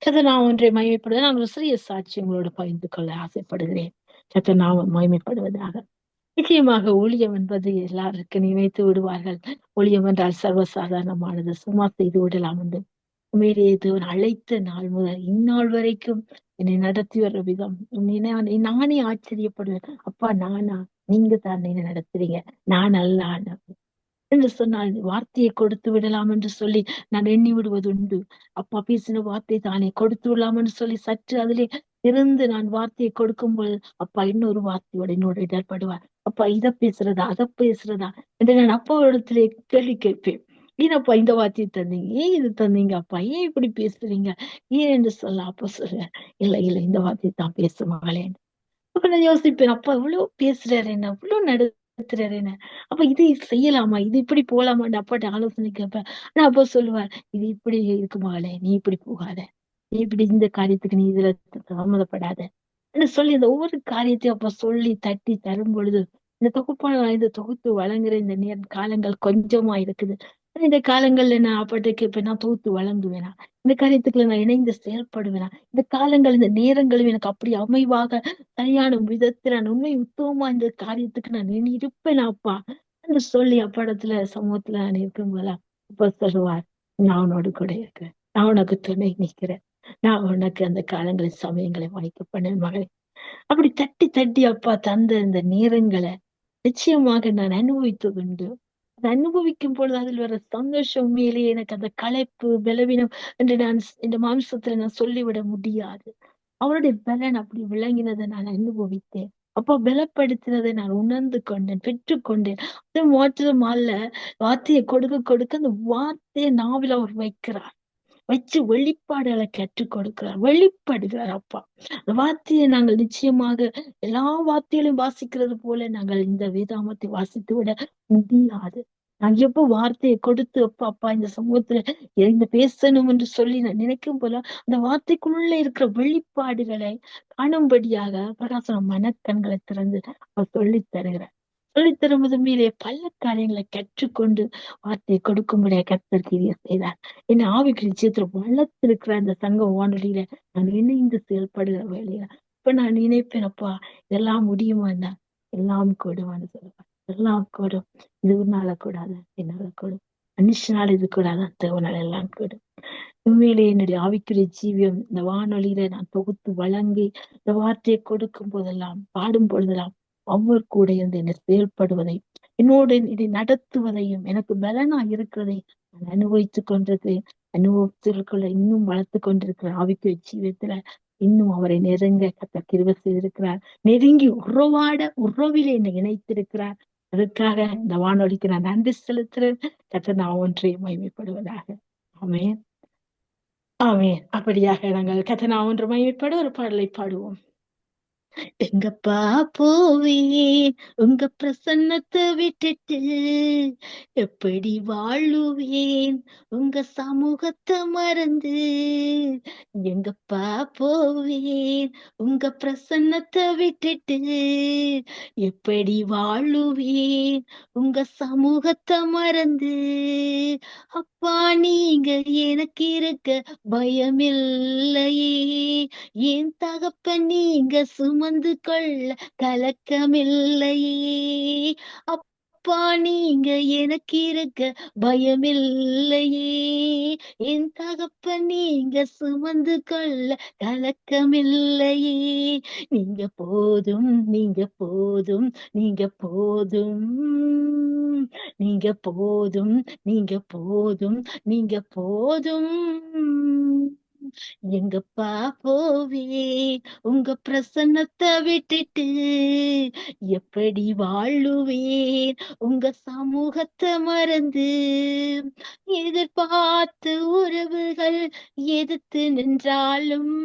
கதை நான் ஒன்றை மகிமைப்படுவது நான் ஒரு சிறிய சாட்சி உங்களோட பகிர்ந்து கொள்ள ஆசைப்படுகிறேன் கதை நான் மகிமைப்படுவதாக நிச்சயமாக ஊழியம் என்பது எல்லாருக்கும் நினைத்து விடுவார்கள் ஊழியம் என்றால் சர்வசாதாரணமானது சும்மா செய்து விடலாம் என்று உண்மையிலேயே தேவன் அழைத்த நாள் முதல் இந்நாள் வரைக்கும் என்னை நடத்தி வர்ற விதம் நானே ஆச்சரியப்படுவேன் அப்பா நானா நீங்க தான் என்ன நடத்துறீங்க நான் அல்ல என்று சொன்னால் வார்த்தையை கொடுத்து விடலாம் என்று சொல்லி நான் எண்ணி விடுவது உண்டு அப்பா பேசின வார்த்தை தானே கொடுத்து விடலாம் என்று சொல்லி சற்று அதிலே இருந்து நான் வார்த்தையை கொடுக்கும்போது அப்பா இன்னொரு வார்த்தையோட என்னோட இடர்படுவார் அப்பா இதை பேசுறதா அதை பேசுறதா என்று நான் அப்பாவிடத்திலே கேள்வி கேட்பேன் ஏனப்பா இந்த வார்த்தையை தந்தீங்க ஏன் இது தந்தீங்க அப்பா ஏன் இப்படி பேசுறீங்க ஏன் என்று சொல்ல அப்பா சொல்லுவேன் இல்லை இல்லை இந்த வார்த்தையை தான் பேசுவாங்களேன் அப்ப நான் யோசிப்பேன் அப்பா இவ்வளவு பேசுறாரு என்ன இவ்வளவு நடத்துறாரு என்ன அப்ப இது செய்யலாமா இது இப்படி போலாமான்னு அப்பாட்ட ஆலோசனை கேட்பேன் ஆனா அப்பா சொல்லுவார் இது இப்படி இருக்குமாளே நீ இப்படி போகாத நீ இப்படி இந்த காரியத்துக்கு நீ இதுல தாமதப்படாத சொல்லி இந்த ஒவ்வொரு காரியத்தையும் அப்ப சொல்லி தட்டி தரும் பொழுது இந்த தொகுத்து வழங்குற இந்த காலங்கள் கொஞ்சமா இருக்குது இந்த காலங்கள்ல நான் அப்பாட்ட கேட்பேன் நான் தொகுத்து வழங்குவேனா இந்த காரியத்துக்குள்ள நான் இணைந்து செயல்படுவேனா இந்த காலங்கள் இந்த நேரங்களும் எனக்கு அப்படி அமைவாக சரியான விதத்துல நான் உண்மை உத்தவமா இந்த காரியத்துக்கு நான் இருப்பேன் அப்பா என்று சொல்லி அப்பாடத்துல சமூகத்துல நான் இருக்கும்போதா அப்ப சொல்லுவார் நான் உன்னோடு கூட இருக்கிறேன் நான் உனக்கு துணை நிற்கிறேன் நான் உனக்கு அந்த காலங்களின் சமயங்களை வாய்க்க பண்ணேன் மகளே அப்படி தட்டி தட்டி அப்பா தந்த இந்த நேரங்களை நிச்சயமாக நான் அனுபவித்தது உண்டு அதை அனுபவிக்கும் பொழுது அதில் வர சந்தோஷம் உண்மையிலேயே எனக்கு அந்த களைப்பு பலவீனம் என்று நான் இந்த மாம்சத்துல நான் சொல்லிவிட முடியாது அவருடைய பலன் அப்படி விளங்கினதை நான் அனுபவித்தேன் அப்போ பலப்படுத்தினதை நான் உணர்ந்து கொண்டேன் பெற்றுக்கொண்டேன் அது மாற்றம் அல்ல வார்த்தையை கொடுக்க அந்த வார்த்தையை நாவில அவர் வைக்கிறார் வச்சு வெளிப்பாடுகளை கற்றுக் கொடுக்கிறார் வெளிப்படுகிறார் அப்பா அந்த வார்த்தையை நாங்கள் நிச்சயமாக எல்லா வார்த்தைகளையும் வாசிக்கிறது போல நாங்கள் இந்த வேதாமத்தை வாசித்து விட முடியாது நான் எப்ப வார்த்தையை கொடுத்து அப்பா இந்த சமூகத்துல இந்த பேசணும் என்று சொல்லி நான் நினைக்கும் போல அந்த வார்த்தைக்குள்ள இருக்கிற வெளிப்பாடுகளை காணும்படியாக பிரகாசம் மனக்கண்களை திறந்து அவர் சொல்லி தருகிறார் சொல்லித்தரும் மீதே பல காரியங்களை கற்றுக்கொண்டு வார்த்தையை கொடுக்கும்படியா கர்த்தர் கிரியை செய்தார். என் ஆவிக்கு நிச்சயத்துல வளர்த்திருக்கிற அந்த சங்க வானொலியில நான் இணைந்து செயல்படுகிற வேலையில இப்ப நான் நினைப்பேனப்பா, இதெல்லாம் முடியுமான்னா எல்லாம் கூடுவான்னு சொல்லுவேன். எல்லாம் கூடும். இது உன்னால கூடாது, என்னால கூடும். மனுஷனால இது கூடாது, தேவனால எல்லாம் கூடும். உண்மையிலே என்னுடைய ஆவிக்குரிய ஜீவியம் இந்த வானொலியில நான் தொகுத்து வழங்கி இந்த வார்த்தையை கொடுக்கும் போதெல்லாம், பாடும் பொழுதெல்லாம் ஒவ்வொரு கூட இருந்து என்னை செயல்படுவதை, என்னோடு இதை நடத்துவதையும், எனக்கு பலனா இருக்கிறதை நான் அனுபவித்துக் கொண்டிருக்கிறேன். அனுபவத்திற்குள்ள இன்னும் வளர்த்து கொண்டிருக்கிற ஆவிக்குரிய ஜீவியத்துல இன்னும் அவரை நெருங்க கர்த்தர் கிருபை செய்திருக்கிறார். நெருங்கி உறவிலே என்னை இணைத்திருக்கிறார். அதுக்காக இந்த வானொலிக்கு நான் நன்றி செலுத்துறேன். கர்த்தர் நான் ஒன்றே மகிமைப்படுவதாக. ஆமென், ஆமென். அப்படியாக நாங்கள் கர்த்தர் நான் ஒன்று மகிமைப்பட ஒரு பாடலை பாடுவோம். எங்கப்பா போவேன் உங்க பிரசன்னத்தை விட்டுட்டு, எப்படி வாழுவேன் உங்க சமூகத்தை மறந்து. எங்கப்பா போவேன் உங்க பிரசன்னத்தை விட்டுட்டு, எப்படி வாழுவேன் உங்க சமூகத்தை மறந்து. அப்பா நீங்க எனக்கு இருக்க பயமில்லையே, என் தகப்பன் நீங்க சுமந்து கொள்ள கலக்கமில்லையே. அப்பா நீங்க எனக்கு இருக்க பயமில்லையே, என் தகப்பன் நீங்க சுமந்து கொள்ள கலக்கமில்லையே. நீங்க போதும், நீங்க போதும், நீங்க போதும், நீங்க போதும், நீங்க போதும், நீங்க போதும். எங்கப்பா போவேன் உங்க பிரசன்னத்தை விட்டுட்டு, எப்படி வாழுவேன் உங்க சமூகத்தை மறந்து. எதிர்பார்த்து உறவுகள் எதிர்த்து நின்றாலும்,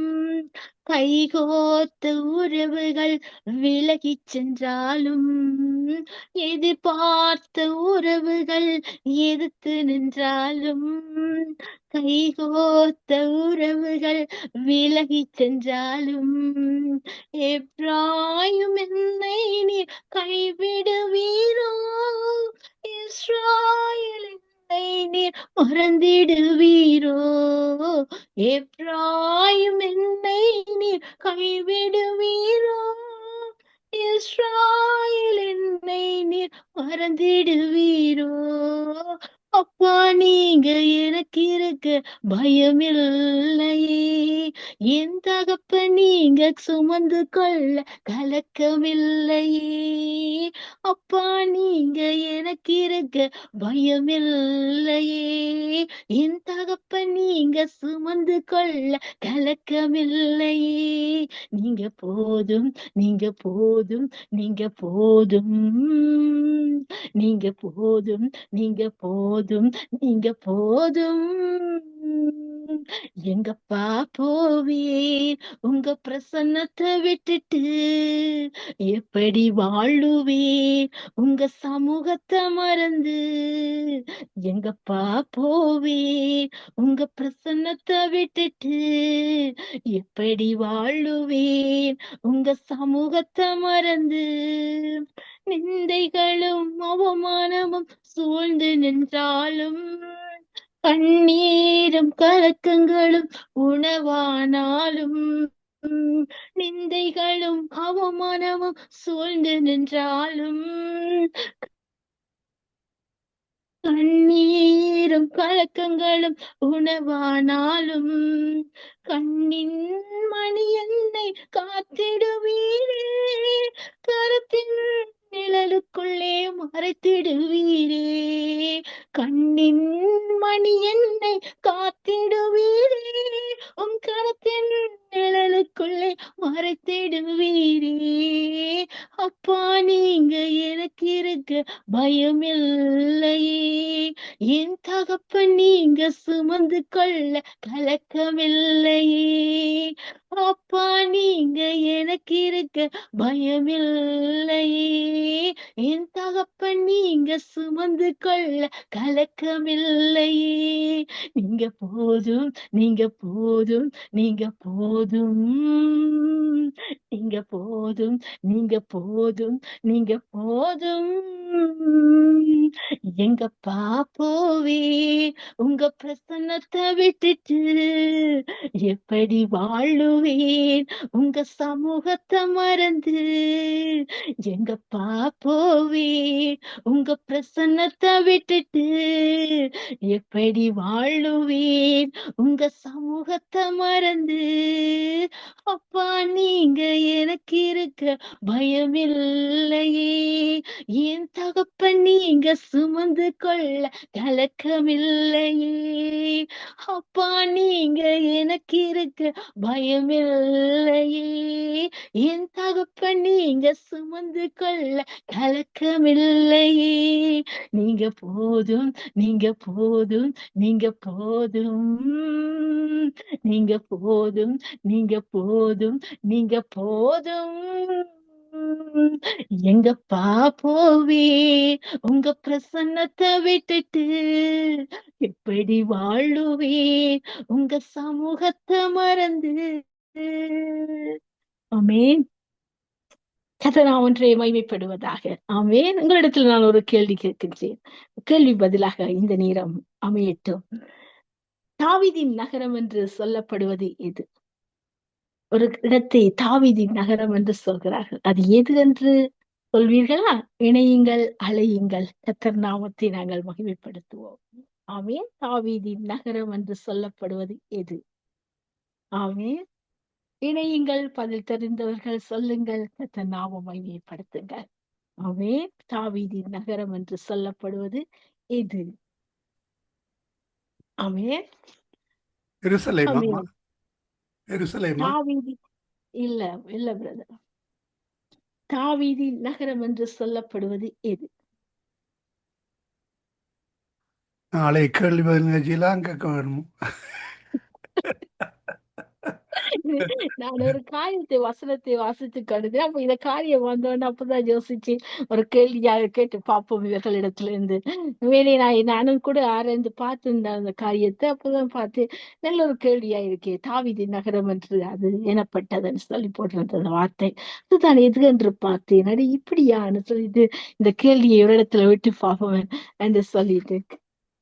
கைகோர்த்த உறவுகள் விலகி சென்றாலும், எதிர்பார்த்த உறவுகள் எதிர்த்து நின்றாலும், கைகோர்த்த உறவுகள் விலகி சென்றாலும், எப்ராயும் என்னை நீர் கைவிடுவீரோ, இஸ்ராயேல் என்னை நீர் மறந்திடுவீரோ. எப்ராயும் என்னை நீர் கைவிடுவீரோ, இஸ்ராயேல் என்னை நீர் மறந்திடுவீரோ. அப்பா நீங்க எனக்கு இருக்க பயமில்லையே, என் தகப்பன் நீங்க சுமந்து கொள்ள கலக்கமில்லையே. அப்பா நீங்க எனக்கு இருக்க பயமில்லையே, என் தகப்பன் நீங்க சுமந்து கொள்ள கலக்கமில்லையே. நீங்க போதும், நீங்க போதும், நீங்க போதும், நீங்க போதும், நீங்க போதும், நீங்க போதும். எங்கப்பா போவேன் உங்க பிரசன்னத்தை விட்டுட்டு, எப்படி வாழுவேன் உங்க சமூகத்தை மறந்து. எங்கப்பா போவேன் உங்க பிரசன்னத்தை விட்டுட்டு, எப்படி வாழுவேன் உங்க சமூகத்தை மறந்து. நிந்தைகளும் அவமானமும் சூழ்ந்து நின்றாலும், கண்ணீரும் கலக்கங்களும் உணவானாலும், நிந்தைகளும் அவமானமும் சூழ்ந்து நின்றாலும், கண்ணீரும் கலக்கங்களும் உணவானாலும், கண்ணின் மணி என்னை காத்திடுவீரே, கருத்தின் நிழலுக்குள்ளே மறைத்திடுவீரே. கண்ணின் மணி என்னை காத்திடுவீரே, உன் கருத்தின் நிழலுக்குள்ளே மறைத்திடுவீரே. அப்பா நீங்க எனக்கு இருக்க பயமில்லையே, என் தகப்பன் நீங்க சுமந்து கொள்ள கலக்கமில்லையே. அப்பா நீங்க எனக்கு இருக்க பயமில்லையே, என் தகப்பன் நீங்க சுமந்து கொள்ள கலக்கமில்லையே. நீங்க போதும், நீங்க போதும், நீங்க போதும், நீங்க போதும், நீங்க போதும், நீங்க போதும். எங்கப்பா போவேன் உங்க பிரசன்னத்தை விட்டுட்டு, எப்படி வாழுவேன் உங்க சமூகத்தை மறந்து. எங்கப்பா போவேன் உங்க பிரசன்னத்தை விட்டுட்டு, எப்படி வாழுவேன் உங்க சமூகத்தை மறந்து. அப்பா நீங்க எனக்கு இருக்க பயமில்லையே, என் தகப்பன் நீங்க சுமந்து கொள்ள கலக்கமில்லையே. அப்பா நீங்க எனக்கு இருக்க பயமில்லையே, என் தகப்பன் நீங்க சுமந்து கொள்ள கலக்கமில்லையே. நீங்க போதும், நீங்க போதும், நீங்க போதும், நீங்க போதும், நீங்க போதும், நீங்க போதும். எங்கப்பா போவே உங்க பிரசன்னத்தை விட்டுட்டு, எப்படி வாழுவேன் உங்க சமூகத்தை மறந்து. ஆமென். கர்த்தர் ஒன்றே மகிமைப்படுவதாக. ஆமென். உங்களிடத்தில் நான் ஒரு கேள்வி கேட்கின்றேன். கேள்வி பதிலாக இந்த நேரம் அமையட்டும். தாவீதின் நகரம் என்று சொல்லப்படுவது எது? ஒரு இடத்தை தாவீதின் நகரம் என்று சொல்கிறார்கள். அது எது என்று சொல்வீர்களா? இணையுங்கள், அழையுங்கள். கர்த்தர் நாமத்தை நாங்கள் மகிமைப்படுத்துவோம். ஆமென். தாவீதின் நகரம் என்று சொல்லப்படுவது எது? ஆமென். இணையுங்கள், பதில் தெரிந்தவர்கள் சொல்லுங்கள். கர்த்தர் நாமம் மகிமைப்படுத்துங்கள். ஆமென். தாவீதின் நகரம் என்று சொல்லப்படுவது எது? ஆமென். எருசலேமா? ஆமென். எருசலேமா? தாவீதி இல்ல இல்ல பிரதர். தாவீதின் நகரம் என்று சொல்லப்படுவது எது? நாளை கேள்வி பதில் நிகழ்ச்சியெல்லாம் கேட்க வேணும். நான் ஒரு காரியத்தை வசனத்தை வாசித்து கருதுறேன். அப்ப இந்த காரியம் வந்தோன்னு அப்பதான் யோசிச்சு ஒரு கேள்வியாக கேட்டு பார்ப்போம் இவர்களிடத்துல இருந்து. வேலை நானும் கூட ஆராய்ந்து பார்த்திருந்தேன் அந்த காரியத்தை. அப்பதான் பார்த்து நல்ல ஒரு கேள்வியா இருக்கே, தாவீது நகரம் என்று அது எனப்பட்டதுன்னு சொல்லி போட்டிருந்த அந்த வார்த்தை. அதுதான் எது என்று பார்த்தேன். அது இப்படியான்னு சொல்லிட்டு இந்த கேள்வியை ஒரு இடத்துல விட்டு பார்ப்போம் என்று சொல்லிட்டு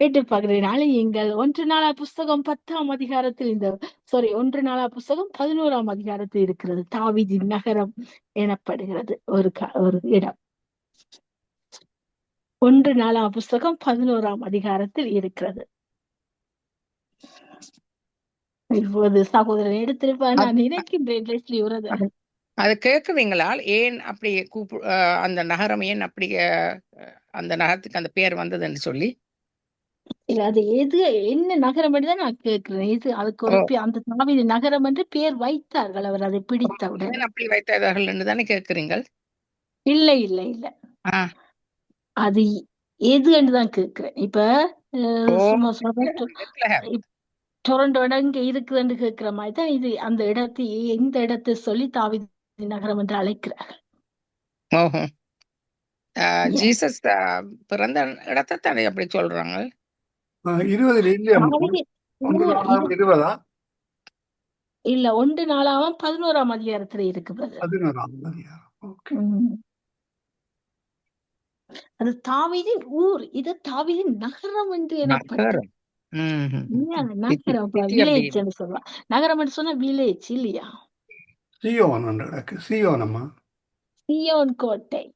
கேட்டு பார்க்கிறேன். அழையுங்கள். 1 நாளா புஸ்தகம் 10ஆம் அதிகாரத்தில் இந்த 1 நாளா புஸ்தகம் 11ஆம் அதிகாரத்தில் இருக்கிறது. தாவீதின் நகரம் எனப்படுகிறது ஒரு இடம். 1 நாளா புஸ்தகம் 11ஆம் அதிகாரத்தில் இருக்கிறது. இப்போது சகோதரன் எடுத்திருப்பார் நான் நினைக்கின்றேன். லெஸ்லி உரதர் அது கேக்குறீங்களா? ஏன் அப்படி அந்த நகரம் ஏன் அப்படி அந்த நகரத்துக்கு அந்த பேர் வந்ததுன்னு சொல்லி? இல்ல அது எது என்ன நகரம் தான் நான் கேட்கிறேன். இது அதுக்கு ஒரு அந்த தாவீது நகரம் என்று பேர் வைத்தார்கள் அவர் அதை பிடித்தவுடன். ஏன் அப்படி வைத்தார்கள் என்று தானே கேட்கிறீங்கள்? இல்ல இல்ல இல்ல அது எது என்றுதான் கேட்கிறேன். இப்ப சும்மா டொரண்டோ இங்க இருக்குதுன்னு கேட்கிற மாதிரி தான் இது. அந்த இடத்தை எந்த இடத்தை சொல்லி தாவீது நகரம் என்று அழைக்கிறார். ஜீசஸ் பிறந்த இடத்தை தானே அப்படி சொல்றாங்க. 20 இல்லையா? 20 இல்ல 1 நாளாவும் 11ஆம் அதிகாரத்துல இருக்கு. 11ஆம் அதிகாரம். அது தாவீதின் ஊர். இது தாவீதின் நகரம் என்று எனப்பட்டது. நகரம் வில்லேஜ் என்று சொல்லுவா. நகரம் என்று சொன்னா வில்லேஜ் இல்லையா? சியோனம்மா, சியோன் கோட்டை.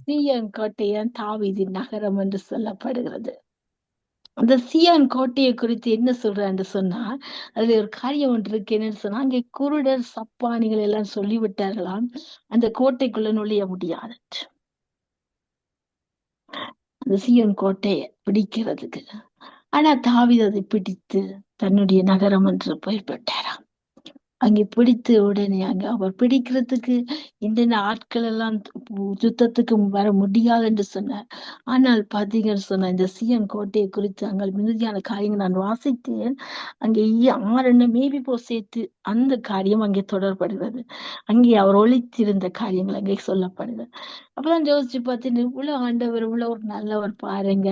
சியோன் கோட்டையான் தாவீதின் நகரம் என்று சொல்லப்படுகிறது. அந்த சியோன் கோட்டையை குறித்து என்ன சொல்றான்னு சொன்னா, அதுல ஒரு காரியம் ஒன்று இருக்கு. என்னன்னு சொன்னா, அங்கே குருடர் சப்பானிகள் எல்லாம் சொல்லிவிட்டார்களாம் அந்த கோட்டைக்குள்ள நுழைய முடியாது. அந்த சியோன் கோட்டையை பிடிக்கிறதுக்கு. ஆனா தாவீது அதை பிடித்து தன்னுடைய நகரம் என்று போய்விட்டாராம். அங்கே பிடித்து உடனே அங்க அவர் பிடிக்கிறதுக்கு இந்த ஆட்கள் எல்லாம் யுத்தத்துக்கு வர முடியாது என்று சொன்னார். ஆனால் பாத்தீங்கன்னு சொன்ன இந்த சியோன் கோட்டையை குறித்து அங்கே மிகுதியான காரியங்கள் நான் வாசித்தேன். அங்கே 6 மேவிபோசேத்து அந்த காரியம் அங்கே தொடர்படுகிறது. அங்கே அவர் ஒளித்திருந்த காரியங்கள் அங்கே சொல்லப்படுகிறது. அப்பதான் யோசிச்சு பார்த்துட்டு இவ்வளவு ஆண்டவர் இவ்வளவு ஒரு நல்லவர் பாருங்க.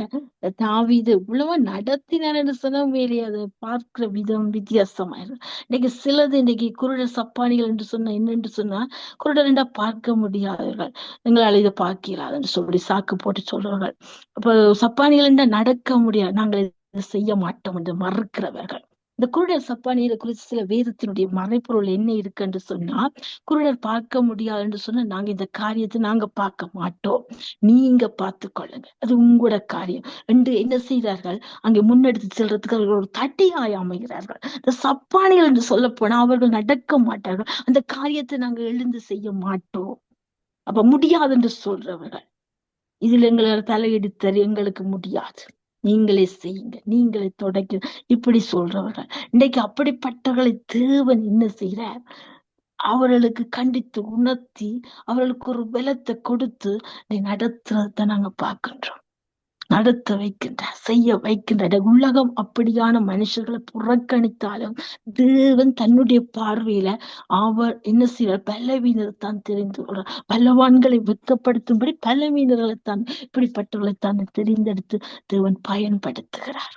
தாவீது இவ்வளவு நடத்தினார்னு சொன்னா உண்மையிலேயே அதை பார்க்கிற விதம் வித்தியாசமா இருக்கு. இன்னைக்கு சிலது இன்னைக்கு குருடர் சப்பானிகள் என்று சொன்னா என்னென்று சொன்னா, குருடர் என்றா பார்க்க முடியாதவர்கள், எங்களால் இதை பார்க்கிறார்கள் சொல்லி சாக்கு போட்டு சொல்றவர்கள். அப்ப சப்பானிகள் என்றா நடக்க முடியாது, நாங்கள் இதை செய்ய மாட்டோம் என்று மறுக்கிறவர்கள். இந்த குருடர் சப்பானிகளை குறித்து சில வேதத்தினுடைய மறைப்பொருள் என்ன இருக்கு என்று சொன்னா, குருடர் பார்க்க முடியாது என்று சொன்னா நாங்க இந்த காரியத்தை நாங்க பார்க்க மாட்டோம், நீங்க பார்த்து கொள்ளுங்க, அது உங்களோட காரியம் என்று என்ன செய்கிறார்கள், அங்கே முன்னெடுத்து செல்றதுக்கு அவர்கள் ஒரு தட்டியாய் அமைகிறார்கள். இந்த சப்பானிகள் என்று சொல்ல போனா அவர்கள் நடக்க மாட்டார்கள், அந்த காரியத்தை நாங்க எழுந்து செய்ய மாட்டோம். அப்ப முடியாது என்று சொல்றவர்கள், இதுல எங்களை தலையெடுத்தல் எங்களுக்கு முடியாது, நீங்களே செய்யுங்க, நீங்களே தொடக்க, இப்படி சொல்றவர்கள். இன்னைக்கு அப்படிப்பட்டவர்களை தேவன் என்ன செய்யறார், அவர்களுக்கு கண்டித்து உணர்த்தி அவர்களுக்கு ஒரு பலத்தை கொடுத்து நடத்துறத நாங்க பார்க்கின்றோம். நடத்த வைக்கின்றார், செய்ய வைக்கின்றார். உலகம் அப்படியான மனுஷர்களை புறக்கணித்தாலும் தேவன் தன்னுடைய பார்வையில அவர் என்ன செய்யறார், பலவீனரைத்தான் தெரிந்து கொள்றார். பலவான்களை வெட்கப்படுத்தும்படி பலவீனர்களைத்தான், இப்படிப்பட்டவர்களைத்தான் தெரிந்தெடுத்து தேவன் பயன்படுத்துகிறார்.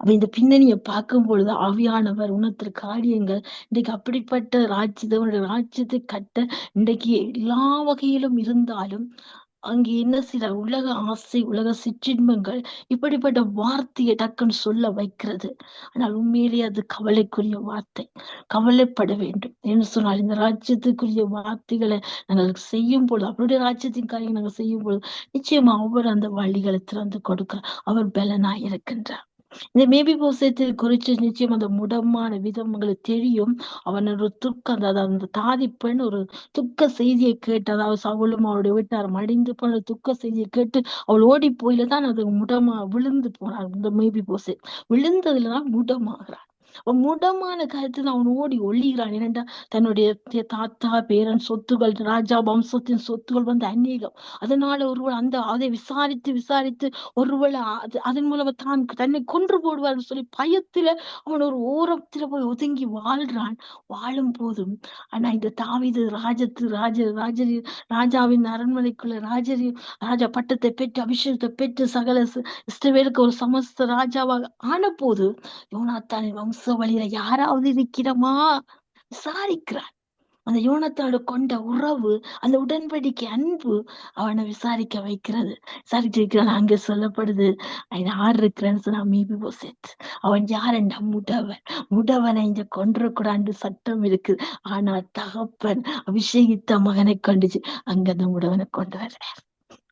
அப்ப இந்த பின்னணியை பார்க்கும் பொழுது ஆவியானவர் உணர்த்துற காரியங்கள், இன்றைக்கு அப்படிப்பட்ட ராஜ்யத்தை ராஜ்யத்தை கட்ட இன்றைக்கு எல்லா வகையிலும் இருந்தாலும் அங்கே என்ன செய்யற உலக ஆசை, உலக சிற்றின்பங்கள் இப்படிப்பட்ட வார்த்தையை டக்குன்னு சொல்ல வைக்கிறது. ஆனால் உண்மையிலேயே அது கவலைக்குரிய வார்த்தை, கவலைப்பட வேண்டும். என்று சொன்னால் இந்த ராஜ்யத்துக்குரிய வார்த்தைகளை நாங்கள் செய்யும் பொழுது, அவருடைய ராஜ்யத்தின் காரியம் நாங்கள் செய்யும் பொழுது நிச்சயமா அவர் அந்த வழிகளை திறந்து கொடுக்க அவர் பலனாய் இருக்கின்றார். இந்த மேபி போசத்தை குறிச்சு நிச்சயம் அந்த முடமான விதம் உங்களுக்கு தெரியும். அவன் ஒரு துக்கம், அதாவது அந்த தாதி பெண் ஒரு துக்க செய்தியை கேட்டு, அதாவது சவுலும் அவருடைய வீட்டார் மடிந்து போன துக்க செய்தியை கேட்டு அவள் ஓடி போயிலதான் அது முடமா விழுந்து போனார். இந்த மேபி போசை விழுந்ததுலதான் முடமாகிறார். முடமான காலத்துல அவன் ஓடி ஒளிகிறான். ஏனென்றா தன்னுடைய தாத்தா பேரன் சொத்துகள், ராஜா வம்சத்தின் சொத்துகள் அநேகம். அதனால ஒருவர் அதை விசாரித்து விசாரித்து ஒருவேளை அதன் மூலமா தான் தன்னை கொன்று போடுவார் சொல்லி பயத்துல அவன் ஒரு ஓரத்துல போய் ஒதுங்கி வாழ்றான். வாழும் போதும் ஆனா இந்த தாவீது ராஜாவின் அரண்மனைக்குள்ள ராஜா பட்டத்தை பெற்று அபிஷேகத்தை பெற்று சகல இஸ்ரவேலுக்கு ஒரு சமஸ்த ராஜாவாக ஆன போது யோனாத்தானின் வம்ச வழியில யாராவது இருக்கிறமா விசாரிக்கிறான். அந்த யோனாத்தானோட கொண்ட உறவு, அந்த உடன்படிக்கை அன்பு அவனை விசாரிக்க வைக்கிறது. விசாரிக்க வைக்கிறான். அங்க சொல்லப்படுது, யார் இருக்கிறேன்னு சொன்னா மீபிபோசேத். அவன் யாருண்டா முடவனை இங்க கொன்றக்கூடாது சட்டம் இருக்கு. ஆனா தகப்பன் அபிஷேகித்த மகனை கொண்டுச்சு அங்க அந்த முடவனை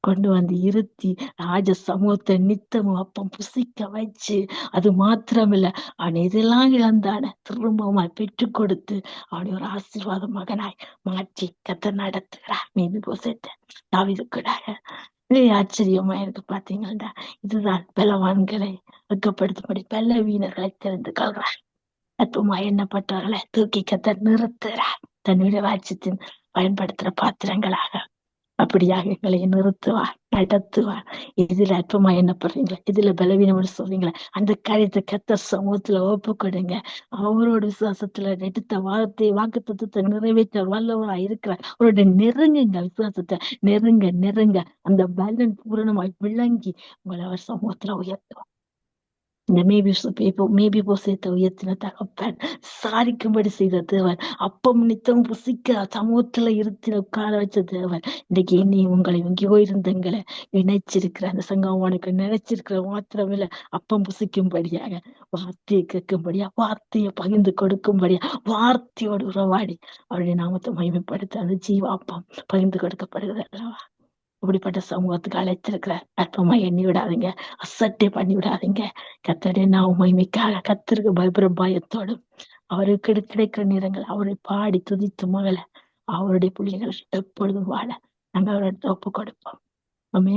கொண்டு வந்து இருத்தி ராஜ சமூகத்தை நித்தமும் அப்பம் புசிக்க வச்சு, அது மாத்திரமில்ல அவன் இதெல்லாம் இழந்தான திரும்பமாய் பெற்று கொடுத்து அவனை ஒரு ஆசீர்வாத மகனாய் மாற்றி கர்த்தர் நடத்துகிறார். மீது போசத்தை தாவீதுக்குடாக ஆச்சரியமா இருக்கு. பாத்தீங்கன்னா இதுதான் பலவான்களை வெட்கப்படுத்தும்படி பலவீனர்களை தெரிந்து கொள்றார். அத்துமா எண்ணப்பட்டவர்களை தூக்கி கர்த்தர் நிறுத்துகிறார், தன்னுடைய ராஜ்யத்தின் பயன்படுத்துற பாத்திரங்களாக. அப்படியாக எங்களை நிறுத்துவார், நடத்துவார். இதுல அற்பமா எண்ணப்படுறீங்களா, இதுல பலவீனம் சொல்றீங்களா, அந்த காரியத்தை கர்த்தர் சமூகத்துல ஒப்பு கொடுங்க. அவரோட விசுவாசத்துல எடுத்த வாக்கு தத்துவத்தை நிறைவேற்ற வல்லவரா இருக்கிறார். அவரோட நெருங்குங்க, விசுவாசத்தை நெருங்க. அந்த பலன் பூரணமாய் விளங்கி உங்களை அவர் சமூகத்துல உயர்த்துவார். இந்த மேபி போசத்தை உயர்த்தின தகப்பன் சாரிக்கும்படி செய்த தேவன், அப்பம் நித்தம் புசிக்க சமூகத்துல இருத்தின உட்கார வச்ச தேவன், இன்னைக்கு என்னையும் உங்களை எங்கேயோ இருந்தங்களை இணைச்சிருக்கிற அந்த சங்கமானுக்கு நினைச்சிருக்கிற மாத்திரமில்ல, அப்பம் புசிக்கும்படியாக, வார்த்தையை கேட்கும்படியா, வார்த்தையை பகிர்ந்து கொடுக்கும்படியா, வார்த்தையோடு உறவாடி அவருடைய நாமத்தை மகிமைப்படுத்த அந்த ஜீவாப்பம் பகிர்ந்து கொடுக்கப்படுகிறது அல்லவா. இப்படிப்பட்ட சமூகத்துக்கு அழைத்திருக்கிற அற்பமா எண்ணி விடாதீங்க, அசட்டை பண்ணி விடாதீங்க. கர்த்தருடைய நாம மகிமைக்காக கர்த்தருக்கு பயபர பயத்தோடும் அவருக்கு கிடைக்கிற நேரங்கள் அவரை பாடி துதித்து மகள அவருடைய பிள்ளைகள் எப்பொழுதும் வாழ நாங்கள் அவரிடத்தை ஒப்பு கொடுப்போம். ஆமே.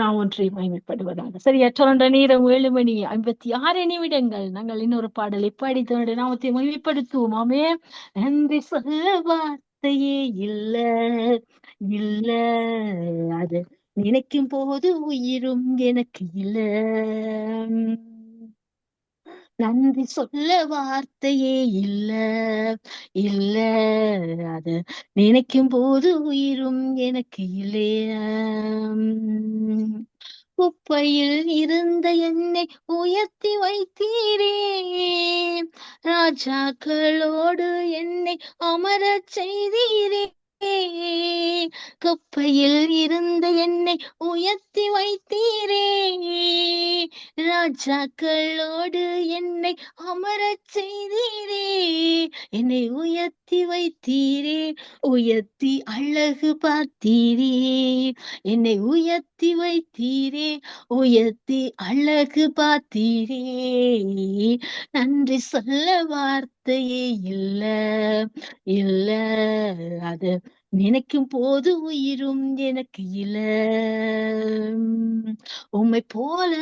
நாம் ஒன்றை மகிமைப்படுவதாக. சரியா சொல்ற நேரம் 7:56 நாங்கள் இன்னொரு பாடலை பாடி தன்னுடைய நாமத்தை மகிமைப்படுத்துவோம். ஆமே. நன்றி சொல்ல வார்த்தையே இல்ல அது நினைக்கும் போது உயிரும் எனக்கு இல்ல, நன்றி சொல்ல வார்த்தையே இல்ல இல்ல, அது நினைக்கும் போது உயிரும் எனக்கு இல்லையா. குப்பையில் இருந்த என்னை உயர்த்தி வைத்தீரே, ராஜாக்களோடு என்னை அமரச் செய்தீரே. குப்பையில் இருந்த என்னை உயர்த்தி வைத்தீரே, ராஜாக்களோடு என்னை அமரச் செய்தீரே. என்னை உயர்த்தி வைத்தீரே, உயர்த்தி அழகு பார்த்தீரே. என்னை உயர்த்தி வைத்தீரே, உயர்த்தி அழகு பார்த்தீரே. நன்றி சொல்ல வார்த்தையே இல்ல இல்ல, அது நினைக்கும் போது உயிரும் எனக்கு இல்ல. உம்மை போல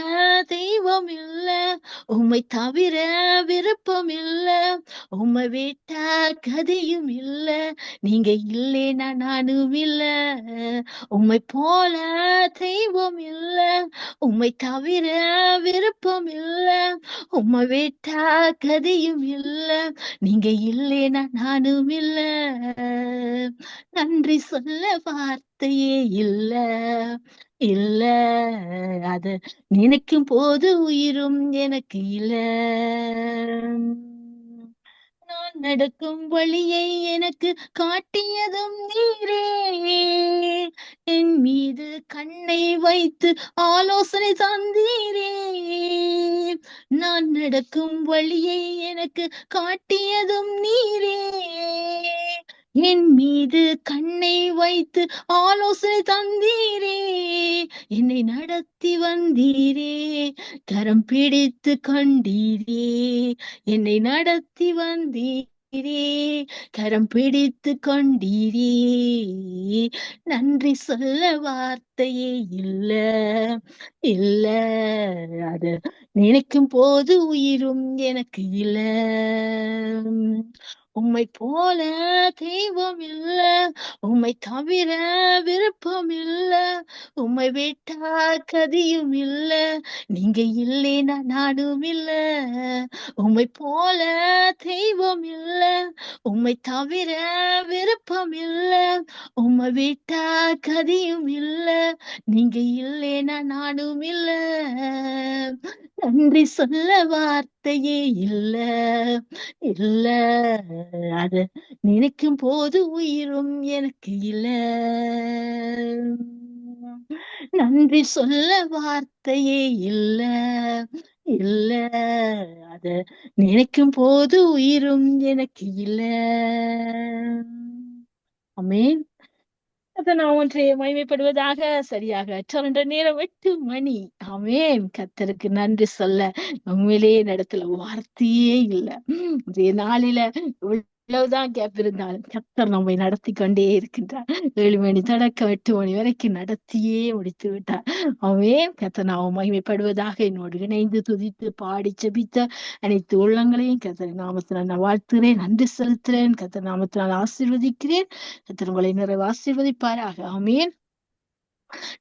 தெய்வம் இல்ல, உம்மை தவிர விருப்பம் இல்ல, உம்மை விட்டா கதையும் இல்ல, நீங்க இல்லைனா நானும் இல்ல. உம்மை போல தெய்வம் இல்ல, உம்மை தவிர விருப்பம் இல்ல, உம்மை விட்டா கதையும் இல்ல, நீங்க இல்லைனா நானும் இல்ல. நன்றி சொல்ல வார்த்தையே இல்ல இல்ல, அது நினைக்கும் போது உயிரும் எனக்கு இல்ல. நான் நடக்கும் வழியை எனக்கு காட்டியதும் நீரே, என் மீது கண்ணை வைத்து ஆலோசனை தந்தீரே. நான் நடக்கும் வழியை எனக்கு காட்டியதும் நீரே, என் மீது கண்ணை வைத்து ஆலோசனை தந்தீரே. என்னை நடத்தி வந்தீரே, கரம் பிடித்து கொண்டீரே. என்னை நடத்தி வந்தீரே, கரம் பிடித்து கொண்டீரே. நன்றி சொல்ல வார்த்தையே இல்ல இல்ல, அது நினைக்கும் போது உயிரும் எனக்கு இல்ல. உம்மை போல தெய்வம் இல்ல, உம்மை தவிர விருப்பம் இல்ல, உம்மை விட்டா கதியும் இல்ல, நீங்க இல்லைனா நானும் இல்ல. உம்மை போல தெய்வம் இல்ல, உம்மை தவிர விருப்பம் இல்ல, உம்மை விட்டா கதியும் இல்ல, நீங்க இல்லைனா நானும் இல்ல. நன்றி சொல்ல வார்த்தையே இல்ல இல்ல, அது நினைக்கும் போது உயிரும் எனக்கு இல்ல. நன்றி சொல்ல வார்த்தையே இல்ல இல்ல, அது நினைக்கும் போது உயிரும் எனக்கு இல்ல. ஆமென். நான் ஒன்றை மகிமைப்படுவதாக. சரியாக டொரண்டோ நேரம் 8 மணி. ஆமென். கர்த்தருக்கு நன்றி சொல்ல உண்மையிலேயே இந்த இடத்துல வார்த்தையே இல்ல. இன்றைய நாளில இவ்வளவுதான் கேப் இருந்தாலும் கர்த்தர் நம்மை நடத்தி கொண்டே இருக்கின்றார். 7 மணி தொடக்கம் 8 மணி வரைக்கும் நடத்தியே முடித்து விட்டார். ஆமென். கர்த்தர் நாம் மகிமைப்படுவதாக. என்னோடு இணைந்து துதித்து பாடி ஜெபித்த அனைத்து உள்ளங்களையும் கர்த்தர் நாமத்தினால் நான் வாழ்த்துகிறேன், நன்றி செலுத்துகிறேன். கர்த்தர் நாமத்தினால் ஆசீர்வதிக்கிறேன். கர்த்தர் உங்களை நிறைவு ஆசீர்வதிப்பாராக. ஆமென்.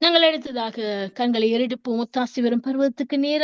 நாங்கள் அடுத்ததாக கண்களை ஏறெடுப்போம். ஒத்தாசி வரும் பருவத்துக்கு நேராக